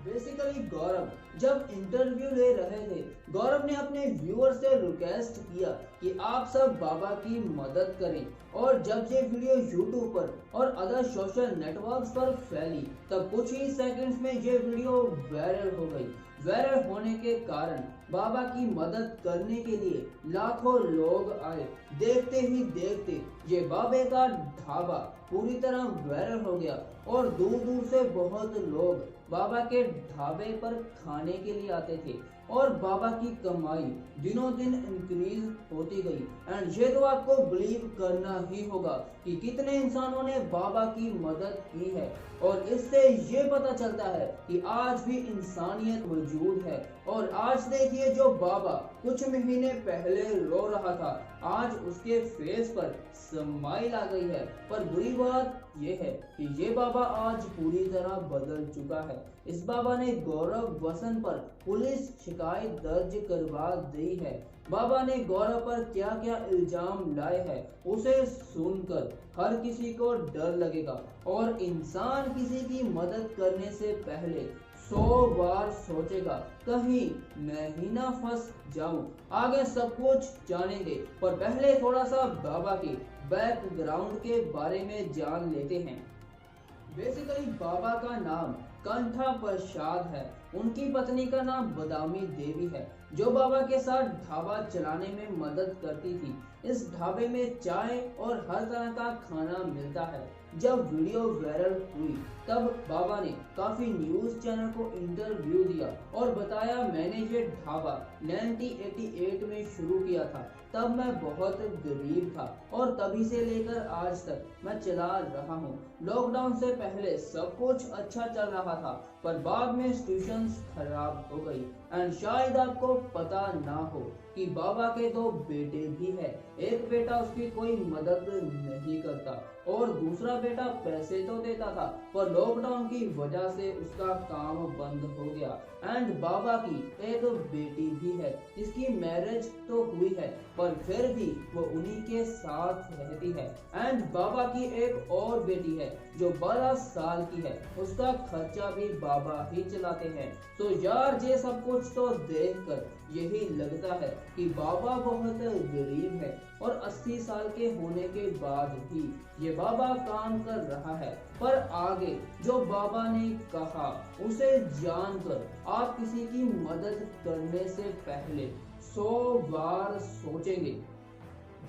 बेसिकली गौरव जब इंटरव्यू ले रहे थे, गौरव ने अपने व्यूअर से रिक्वेस्ट किया कि आप सब बाबा की मदद करें और जब ये वीडियो यूट्यूब पर और अदर सोशल नेटवर्क्स पर फैली तब कुछ ही सेकंड्स में ये वीडियो वायरल हो गई। वायरल होने के कारण बाबा की मदद करने के लिए लाखों लोग आए। देखते ही देखते ये बाबे का ढाबा पूरी तरह वायरल हो गया और दूर दूर से बहुत लोग बाबा के ढाबे पर खाने के लिए आते थे और बाबा की कमाई दिनों दिन इंक्रीज होती गई। एंड ये तो आपको बिलीव करना ही होगा कि कितने इंसानों ने बाबा की मदद की है और इससे ये पता चलता है कि आज भी इंसानियत मौजूद है। और आज देखिए, जो बाबा कुछ महीने पहले रो रहा था आज उसके फेस पर स्माइल आ गई है। पर बुरी बात ये है कि ये बाबा आज पूरी तरह बदल चुका है। इस बाबा ने गौरव वसन पर पुलिस शिकायत दर्ज करवा दी है। बाबा ने गौरव पर क्या क्या इल्जाम लाए हैं उसे सुनकर हर किसी को डर लगेगा और इंसान किसी की मदद करने से पहले 100 बार सोचेगा कहीं मैं ही ना फंस जाऊं। आगे सब कुछ जानेंगे, पर पहले थोड़ा सा बाबा के बैकग्राउंड के बारे में जान लेते हैं। बेसिकली बाबा का नाम कंठा प्रसाद है। उनकी पत्नी का नाम बदामी देवी है जो बाबा के साथ ढाबा चलाने में मदद करती थी। इस ढाबे में चाय और हर तरह का खाना मिलता है। जब वीडियो वायरल हुई तब बाबा ने काफी न्यूज चैनल को इंटरव्यू दिया और बताया मैंने ये ढाबा 1988 में शुरू किया था। तब मैं बहुत गरीब था और तभी से लेकर आज तक मैं चला रहा हूँ। लॉकडाउन से पहले सब कुछ अच्छा चल रहा था पर बाद में सिचुएशंस खराब हो गई। एंड शायद आपको पता ना हो कि बाबा के 2 बेटे भी है। एक बेटा उसकी कोई मदद नहीं करता और दूसरा बेटा पैसे तो देता था पर लॉकडाउन की वजह से उसका काम बंद हो गया। एंड बाबा की एक बेटी भी है जिसकी मैरिज तो हुई है पर फिर भी वो उन्हीं के साथ रहती है। एंड बाबा की एक और बेटी है जो 12 साल की है, उसका खर्चा भी बाबा ही चलाते हैं। तो यार ये सब कुछ तो देखकर यही लगता है कि बाबा बहुत गरीब है और 80 साल के होने के बाद भी ये बाबा काम कर रहा है। पर आगे जो बाबा ने कहा उसे जानकर आप किसी की मदद करने से पहले 100 बार सोचेंगे।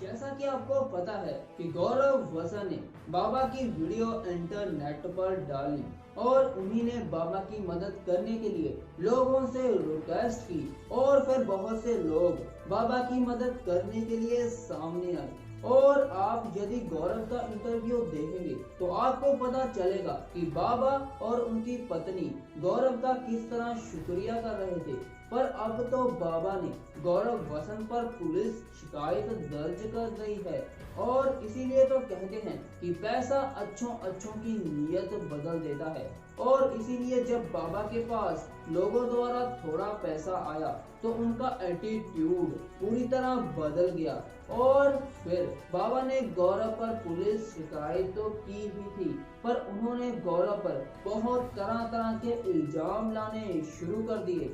जैसा कि आपको पता है कि गौरव वसन ने बाबा की वीडियो इंटरनेट पर डाली और उन्हीं ने बाबा की मदद करने के लिए लोगों से रिक्वेस्ट की और फिर बहुत से लोग बाबा की मदद करने के लिए सामने आए। और आप यदि गौरव का इंटरव्यू देखेंगे तो आपको पता चलेगा कि बाबा और उनकी पत्नी गौरव का किस तरह शुक्रिया कर रहे थे। पर अब तो बाबा ने गौरव वसन पर पुलिस शिकायत दर्ज कर दी है और इसीलिए तो कहते हैं कि पैसा अच्छों की नीयत बदल देता है। और इसीलिए जब बाबा के पास लोगों द्वारा थोड़ा पैसा आया तो उनका एटीट्यूड पूरी तरह बदल गया और फिर बाबा ने गौरव पर पुलिस शिकायत तो की ही थी पर उन्होंने गौरव पर बहुत तरह के इल्जाम लाने शुरू कर दिए।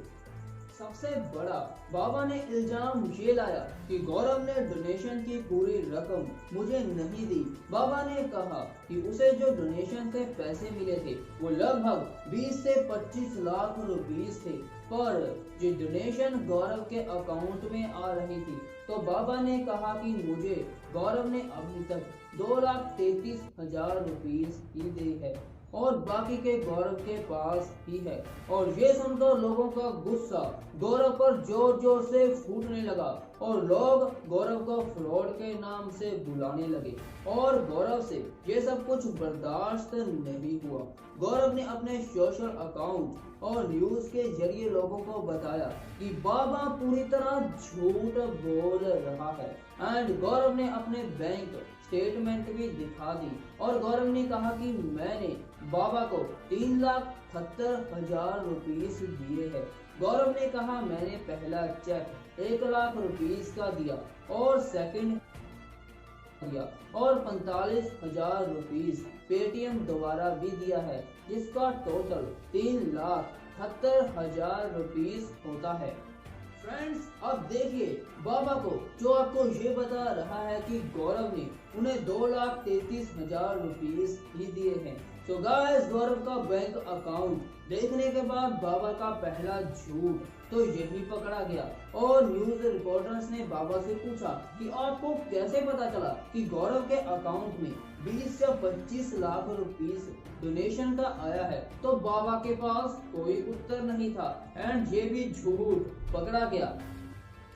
सबसे बड़ा बाबा ने इल्जाम ये लाया कि गौरव ने डोनेशन की पूरी रकम मुझे नहीं दी। बाबा ने कहा कि उसे जो डोनेशन से पैसे मिले थे वो लगभग 20 से 25 लाख रुपीस थे पर ये डोनेशन गौरव के अकाउंट में आ रही थी। तो बाबा ने कहा कि मुझे गौरव ने अभी तक 2,33,000 रुपीस ही दी है और बाकी के गौरव के पास ही है। और ये सुनकर लोगों का गुस्सा गौरव पर जोर जोर से फूटने लगा और लोग गौरव को फ्रॉड के नाम से बुलाने लगे और गौरव से ये सब कुछ बर्दाश्त नहीं हुआ। गौरव ने अपने सोशल अकाउंट और न्यूज के जरिए लोगों को बताया कि बाबा पूरी तरह झूठ बोल रहा है एंड गौरव ने अपने बैंक स्टेटमेंट भी दिखा दी और गौरव ने कहा कि मैंने बाबा को 3,78,000 रुपीस दिए हैं। गौरव ने कहा मैंने पहला चेक 1 लाख रुपीस का दिया और सेकंड दिया और 45,000 रुपीस पेटीएम द्वारा भी दिया है, जिसका टोटल 3,78,000 रुपीस होता है। फ्रेंड्स, अब देखिए बाबा को जो आपको ये बता रहा है कि गौरव ने उन्हें 2,33,000 रुपीस ही दिए हैं। तो गाइस, गौरव का बैंक अकाउंट देखने के बाद बाबा का पहला झूठ तो यही पकड़ा गया और न्यूज रिपोर्टर्स ने बाबा से पूछा कि आपको कैसे पता चला कि गौरव के अकाउंट में 20 से 25 लाख रुपीस डोनेशन का आया है। तो बाबा के पास कोई उत्तर नहीं था एंड ये भी झूठ पकड़ा गया।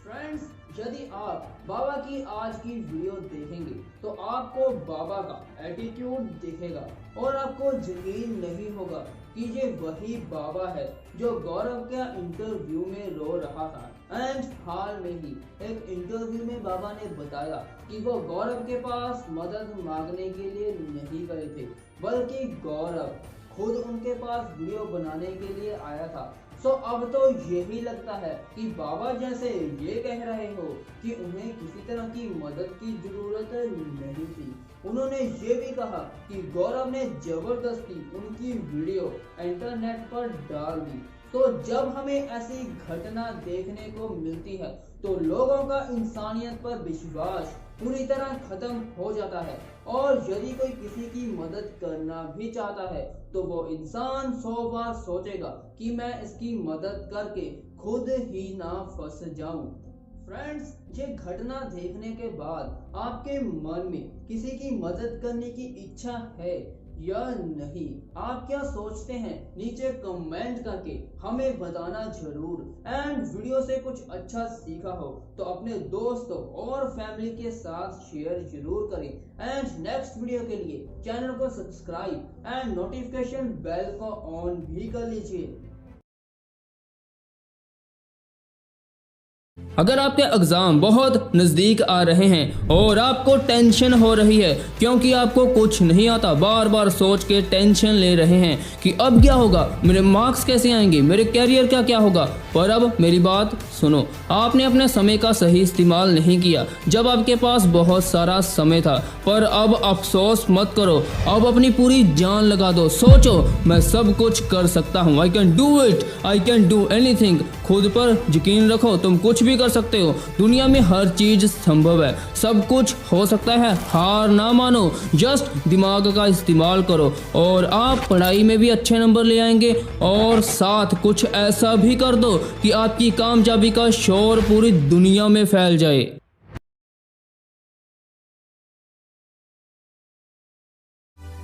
फ्रेंड्स, यदि आप बाबा की आज की वीडियो देखेंगे तो आपको बाबा का एटीट्यूड दिखेगा और आपको यकीन नहीं होगा कि ये वही बाबा है जो गौरव के इंटरव्यू में रो रहा था। एंड हाल में ही एक इंटरव्यू में बाबा ने बताया कि वो गौरव के पास मदद मांगने के लिए नहीं गए थे, बल्कि गौरव खुद उनके पास वीडियो बनाने के लिए आया था। सो अब तो यही लगता है कि बाबा जैसे ये कह रहे हो कि उन्हें किसी तरह की मदद की जरूरत नहीं थी। उन्होंने ये भी कहा कि गौरव ने जबरदस्ती उनकी वीडियो इंटरनेट पर डाल दी। तो जब हमें ऐसी घटना देखने को मिलती है तो लोगों का इंसानियत पर विश्वास पूरी तरह खत्म हो जाता है और यदि कोई किसी की मदद करना भी चाहता है तो वो इंसान 100 बार सोचेगा कि मैं इसकी मदद करके खुद ही ना फंस जाऊं। फ्रेंड्स, ये घटना देखने के बाद आपके मन में किसी की मदद करने की इच्छा है या नहीं? आप क्या सोचते हैं? नीचे कमेंट करके हमें बताना जरूर। एंड वीडियो से कुछ अच्छा सीखा हो तो अपने दोस्तों और फैमिली के साथ शेयर जरूर करें। एंड नेक्स्ट वीडियो के लिए चैनल को सब्सक्राइब एंड नोटिफिकेशन बेल को ऑन भी कर लीजिए। अगर आपके एग्जाम बहुत नज़दीक आ रहे हैं और आपको टेंशन हो रही है क्योंकि आपको कुछ नहीं आता, बार बार सोच के टेंशन ले रहे हैं कि अब क्या होगा, मेरे मार्क्स कैसे आएंगे, मेरे कैरियर का क्या होगा, पर अब मेरी बात सुनो। आपने अपने समय का सही इस्तेमाल नहीं किया जब आपके पास बहुत सारा समय था, पर अब अफसोस मत करो, अब अपनी पूरी जान लगा दो। सोचो मैं सब कुछ कर सकता हूँ, I can do it, I can do anything. खुद पर यकीन रखो, तुम कुछ भी कर सकते हो। दुनिया में हर चीज संभव है, सब कुछ हो सकता है। हार ना मानो, जस्ट दिमाग का इस्तेमाल करो और आप पढ़ाई में भी अच्छे नंबर ले आएंगे और साथ कुछ ऐसा भी कर दो कि आपकी कामयाबी का शोर पूरी दुनिया में फैल जाए।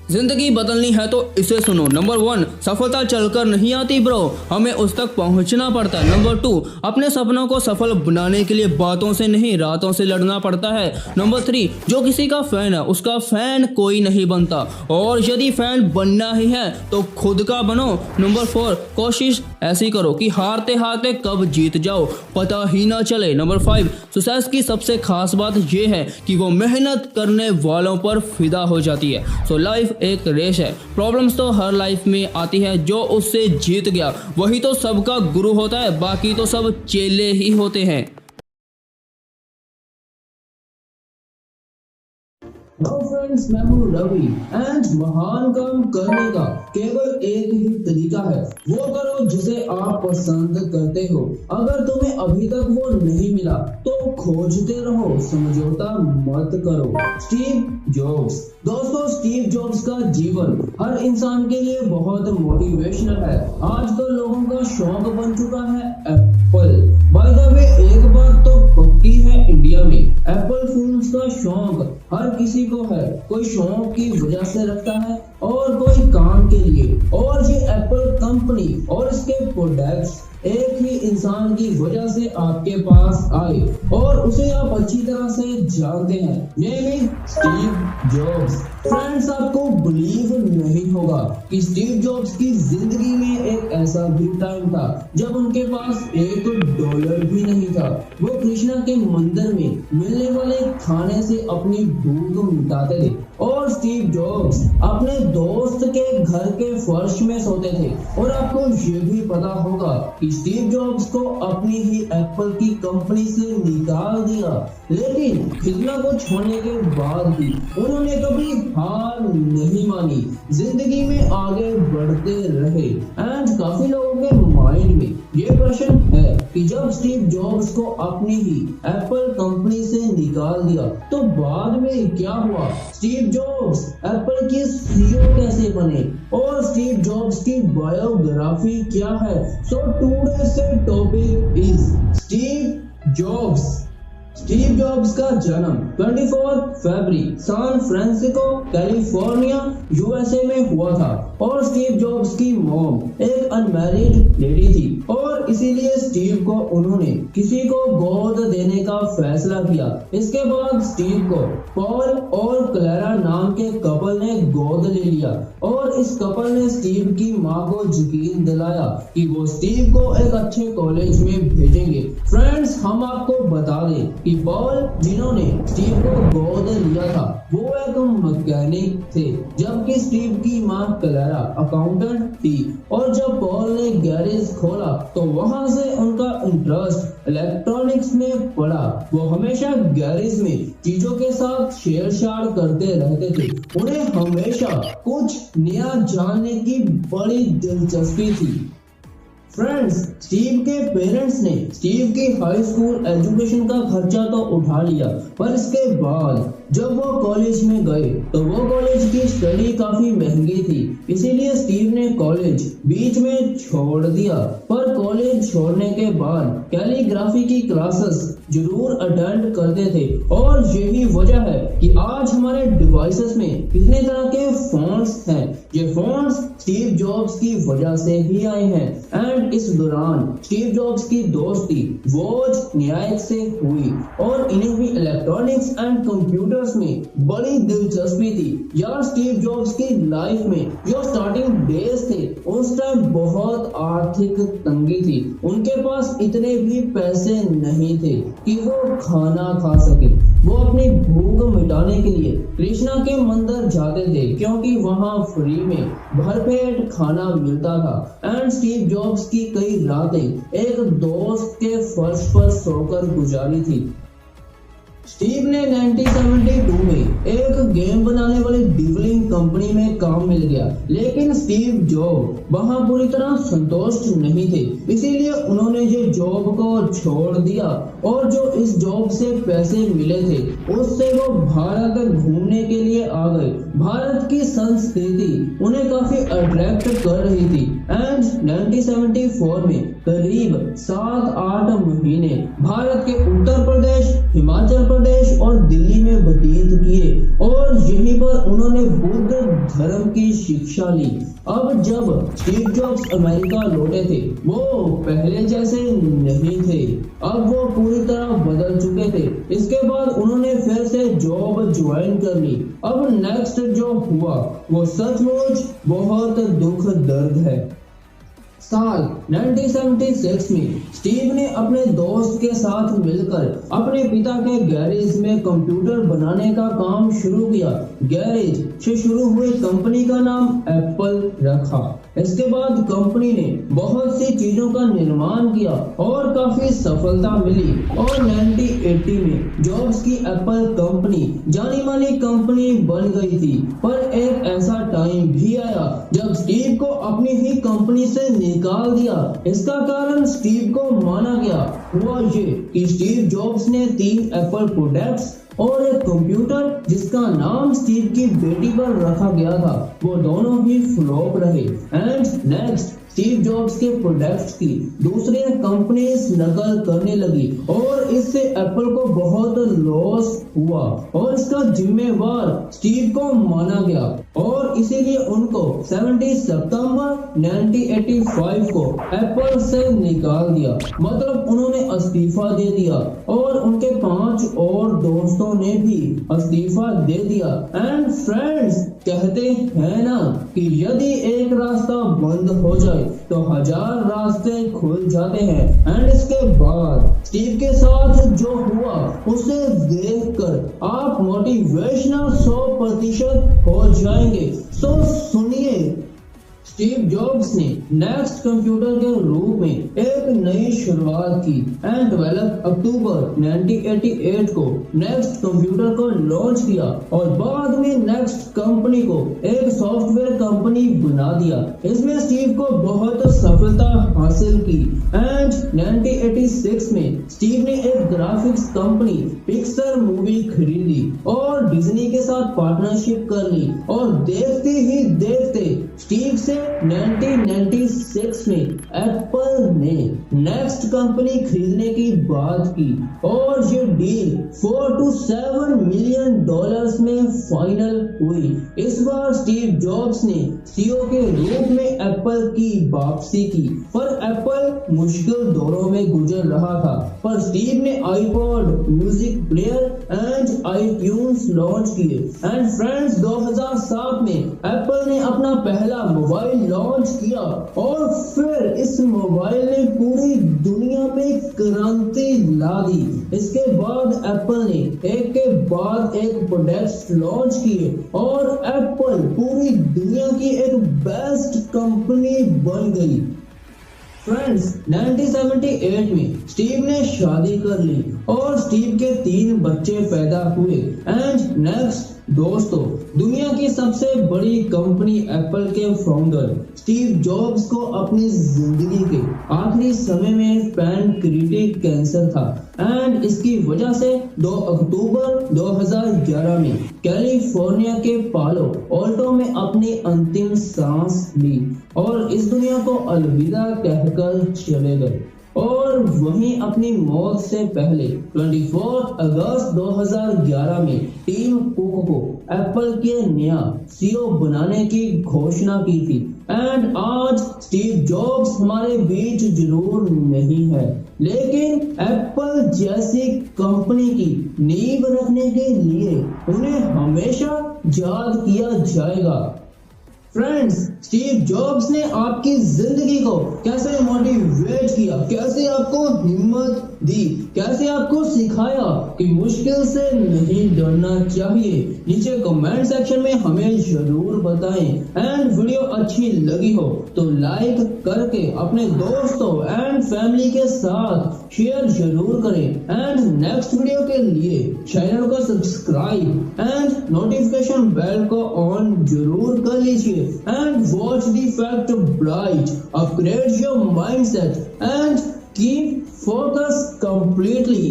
जिंदगी बदलनी है तो इसे सुनो। नंबर 1, सफलता चलकर नहीं आती ब्रो, हमें उस तक पहुंचना पड़ता है। नंबर 2, अपने सपनों को सफल बनाने के लिए बातों से नहीं रातों से लड़ना पड़ता है। नंबर 3, जो किसी का फैन है उसका फैन कोई नहीं बनता और यदि फैन बनना ही है तो खुद का बनो। नंबर 4, कोशिश ऐसी करो कि हारते हारते कब जीत जाओ पता ही ना चले। नंबर 5, सक्सेस की सबसे खास बात यह है कि वो मेहनत करने वालों पर फिदा हो जाती है। सो लाइफ एक रेस है, प्रॉब्लम्स तो हर लाइफ में आती है, जो उससे जीत गया वही तो सबका गुरु होता है, बाकी तो सब चेले ही होते हैं। हेलो फ्रेंड्स, मैं हूँ रवि एंड महान काम करने का केवल एक ही तरीका है, वो करो जिसे आप पसंद करते हो। अगर तुम्हें अभी तक वो नहीं मिला तो खोजते रहो, समझौता मत करो। Steve jobs. दोस्तों, स्टीव जॉब्स का जीवन हर इंसान के लिए बहुत मोटिवेशनल है। आजकल लोगों का शौक बन चुका है एप्पल। बाय द वे, एक बात तो पक्की आती है इंडिया में। एप्पल फोन्स का शौक हर किसी को है, कोई शौक की वजह से रखता है और कोई काम के लिए। और ये एप्पल कंपनी और इसके प्रोडक्ट्स एक ही इंसान की वजह से आपके पास आए और उसे आप अच्छी तरह से जानते हैं, नेम स्टीव जॉब्स। फ्रेंड्स, आपको बिलीव नहीं होगा कि स्टीव जॉब्स की जिंदगी में एक ऐसा भी टाइम था जब उनके पास $1 भी नहीं था। वो कृष्णा के मंदिर में मिलने वाले खाने से अपनी भूख मिटाते थे और स्टीव जॉब्स अपने दोस्त के घर के फर्श में सोते थे। और आपको ये भी पता होगा कि स्टीव जॉब्स को अपनी ही एप्पल की कंपनी से निकाल दिया, लेकिन खिलना को छोड़ने के बाद भी उन्होंने कभी हार नहीं मानी, जिंदगी में आगे बढ़ते रहे। एंड काफी लोगों के माइंड में ये प्रश्न है कि जब स्टीव जॉब्स को अपनी ही एप्पल कंपनी से निकाल दिया तो बाद में क्या हुआ? स्टीव जॉब्स एप्पल के सीईओ कैसे बने और स्टीव जॉब्स की बायोग्राफी क्या है? So today's topic is Steve Jobs. Steve Jobs का जन्म 24 फरवरी सैन फ्रांसिस्को कैलिफोर्निया यूएसए में हुआ था और स्टीव जॉब्स की मॉम एक अनमैरिड लेडी थी और इसीलिए स्टीव को उन्होंने किसी को गोद देने का फैसला किया। इसके बाद स्टीव को पॉल और क्लेरा नाम के कपल ने गोद ले लिया और इस कपल ने स्टीव की मां को यकीन दिलाया कि वो स्टीव को एक अच्छे कॉलेज में भेजेंगे। फ्रेंड्स, हम आपको बता दें कि पॉल जिन्होंने स्टीव को गोद लिया था वो एक मैकेनिक थे, जबकि स्टीव की मां क्लेरा अकाउंटेंट थी। और जब पॉल ने गैरेज खोला तो वहां से उनका इंटरेस्ट इलेक्ट्रॉनिक्स में पड़ा। वो हमेशा गैरेज में चीजों के साथ छेड़छाड़ करते रहते थे। उन्हें हमेशा कुछ नया जानने की बड़ी दिलचस्पी थी। फ्रेंड्स, स्टीव के पेरेंट्स ने स्टीव की हाई स्कूल एजुकेशन का खर्चा तो उठा लिया, पर इसके बाद जब वो कॉलेज में गए तो वो कॉलेज की स्टडी काफी महंगी थी, इसीलिए स्टीव ने कॉलेज बीच में छोड़ दिया। पर कॉलेज छोड़ने के बाद कैलीग्राफी की क्लासेस जरूर अटेंड करते थे और यही वजह है कि आज हमारे डिवाइसेस में कितने तरह के फोन्स हैं। ये फोन्स स्टीव जॉब्स की वजह से ही आए हैं। एंड इस दौरान स्टीव जॉब्स की दोस्ती वोज न्यायिक से हुई और इन्हें भी इलेक्ट्रॉनिक्स एंड कंप्यूटर्स में बड़ी दिलचस्पी थी। यार, स्टीव जॉब्स की लाइफ में जो स्टार्टिंग डेज थे उस टाइम बहुत आर्थिक तंगी थी। उनके पास इतने भी पैसे नहीं थे कि वो खाना खा सके। वो अपनी भूख मिटाने के लिए कृष्णा के मंदिर जाते थे क्योंकि वहां फ्री में भरपेट खाना मिलता था। एंड स्टीव जॉब्स की कई रातें एक दोस्त के फर्श पर सोकर गुजारी थी। स्टीव ने 1972 में एक गेम बनाने वाली डिवलिंग कंपनी में काम मिल गया, लेकिन स्टीव जॉब वहां पूरी तरह संतुष्ट नहीं थे, इसीलिए उन्होंने ये जॉब को छोड़ दिया और जो इस जॉब से पैसे मिले थे उससे वो भारत घूमने के लिए आ गए। भारत की संस्कृति उन्हें काफी अट्रैक्ट कर रही थी। एंड 1974 में करीब 7-8 महीने भारत के उत्तर प्रदेश, हिमाचल प्रदेश और दिल्ली में व्यतीत किए और यहीं पर उन्होंने बुद्ध धर्म की शिक्षा ली। अब जब स्टीव जॉब्स अमेरिका लौटे थे वो पहले जैसे नहीं थे, अब वो पूरी तरह बदल चुके थे। इसके बाद उन्होंने फिर से जॉब ज्वाइन कर ली। अब नेक्स्ट जो हुआ वो सचमुच बहुत दुख दर्द है। साल 1976 में स्टीव ने अपने दोस्त के साथ मिलकर अपने पिता के गैरेज में कंप्यूटर बनाने का काम शुरू किया। गैरेज से शुरू हुई कंपनी का नाम एप्पल रखा। इसके बाद कंपनी ने बहुत सी चीजों का निर्माण किया और काफी सफलता मिली और 1980 में जॉब्स की एप्पल कंपनी जानी मानी कंपनी बन गई थी। पर एक ऐसा टाइम भी आया जब स्टीव को अपनी ही कंपनी से निकाल दिया। इसका कारण स्टीव को माना गया हुआ ये कि स्टीव जॉब्स ने 3 एप्पल प्रोडक्ट्स और एक कंप्यूटर जिसका नाम स्टीव की बेटी पर रखा गया था वो दोनों ही फ्लॉप रहे। एंड नेक्स्ट स्टीव जॉब्स के प्रोडक्ट्स की दूसरी कंपनीज नकल करने लगी और इससे एप्पल को बहुत लॉस हुआ और इसका जिम्मेवार स्टीव को माना गया और इसीलिए उनको 70 सितंबर 1985 को एप्पल से निकाल दिया। मतलब उन्होंने इस्तीफा दे दिया और उनके 5 और दोस्तों ने भी इस्तीफा दे दिया। एंड फ्रेंड्स, कहते हैं ना कि यदि एक रास्ता बंद हो जाए तो 1000 रास्ते खुल जाते हैं। एंड इसके बाद स्टीव के साथ जो हुआ उसे देखकर आप मोटिवेशनल 100% हो जाएंगे। सो सुनिए, स्टीव जॉब्स ने नेक्स्ट कंप्यूटर के रूप में एक नई शुरुआत की एंड 12 अक्टूबर 1988 को नेक्स्ट कंप्यूटर को लॉन्च किया और बाद में नेक्स्ट कंपनी को एक सॉफ्टवेयर कंपनी बना दिया। इसमें स्टीव को बहुत सफलता हासिल की एंड 1986 में स्टीव ने एक ग्राफिक्स कंपनी पिक्सर मूवी खरीदी और डिज्नी के साथ पार्टनरशिप कर ली और देखते ही देखते स्टीव से 1996 में एप्पल ने नेक्स्ट कंपनी खरीदने की बात की और ये डील 4 to 7 मिलियन डॉलर्स में फाइनल हुई। इस बार स्टीव जॉब्स ने सीईओ के रूप में एप्पल की वापसी की, पर एप्पल मुश्किल दौरों में गुजर रहा था। पर स्टीव ने iPod, music player and iTunes launch किए। एंड फ्रेंड्स, 2007 में एप्पल ने अपना पहला मोबाइल लॉन्च किया और फिर इस मोबाइल ने पूरी दुनिया में क्रांति ला दी। इसके बाद एप्पल ने एक के बाद एक प्रोडक्ट्स लॉन्च किए और एप्पल पूरी दुनिया की एक बेस्ट कंपनी बन गई। फ्रेंड्स, 1978 में स्टीव ने शादी कर ली और स्टीव के 3 बच्चे पैदा हुए। एंड नेक्स्ट दोस्तों, दुनिया की सबसे बड़ी कंपनी एप्पल के फाउंडर स्टीव जॉब्स को अपनी जिंदगी के आखिरी समय में पैनक्रियाटिक कैंसर था एंड इसकी वजह से 2 अक्टूबर 2011 में कैलिफोर्निया के पालो ऑल्टो में अपनी अंतिम सांस ली और इस दुनिया को अलविदा कहकर चले गए। और वहीं अपनी मौत से पहले 24 अगस्त 2011 में टीम कुक को एप्पल के नया सीईओ बनाने की घोषणा की थी। एंड आज स्टीव जॉब्स हमारे बीच जरूर नहीं है, लेकिन एप्पल जैसी कंपनी की नींव रखने के लिए उन्हें हमेशा याद किया जाएगा। फ्रेंड्स, स्टीव जॉब्स ने आपकी जिंदगी को कैसे मोटिवेट किया, कैसे आपको हिम्मत दी, कैसे आपको सिखाया कि मुश्किल से नहीं डरना चाहिए, नीचे कमेंट सेक्शन में हमें जरूर बताएं। एंड वीडियो अच्छी लगी हो तो लाइक करके अपने दोस्तों एंड फैमिली के साथ शेयर जरूर करें। एंड नेक्स्ट वीडियो के लिए चैनल को सब्सक्राइब एंड नोटिफिकेशन बेल को ऑन जरूर कर लीजिए। And watch the fact Bright, upgrade your mindset and keep focus completely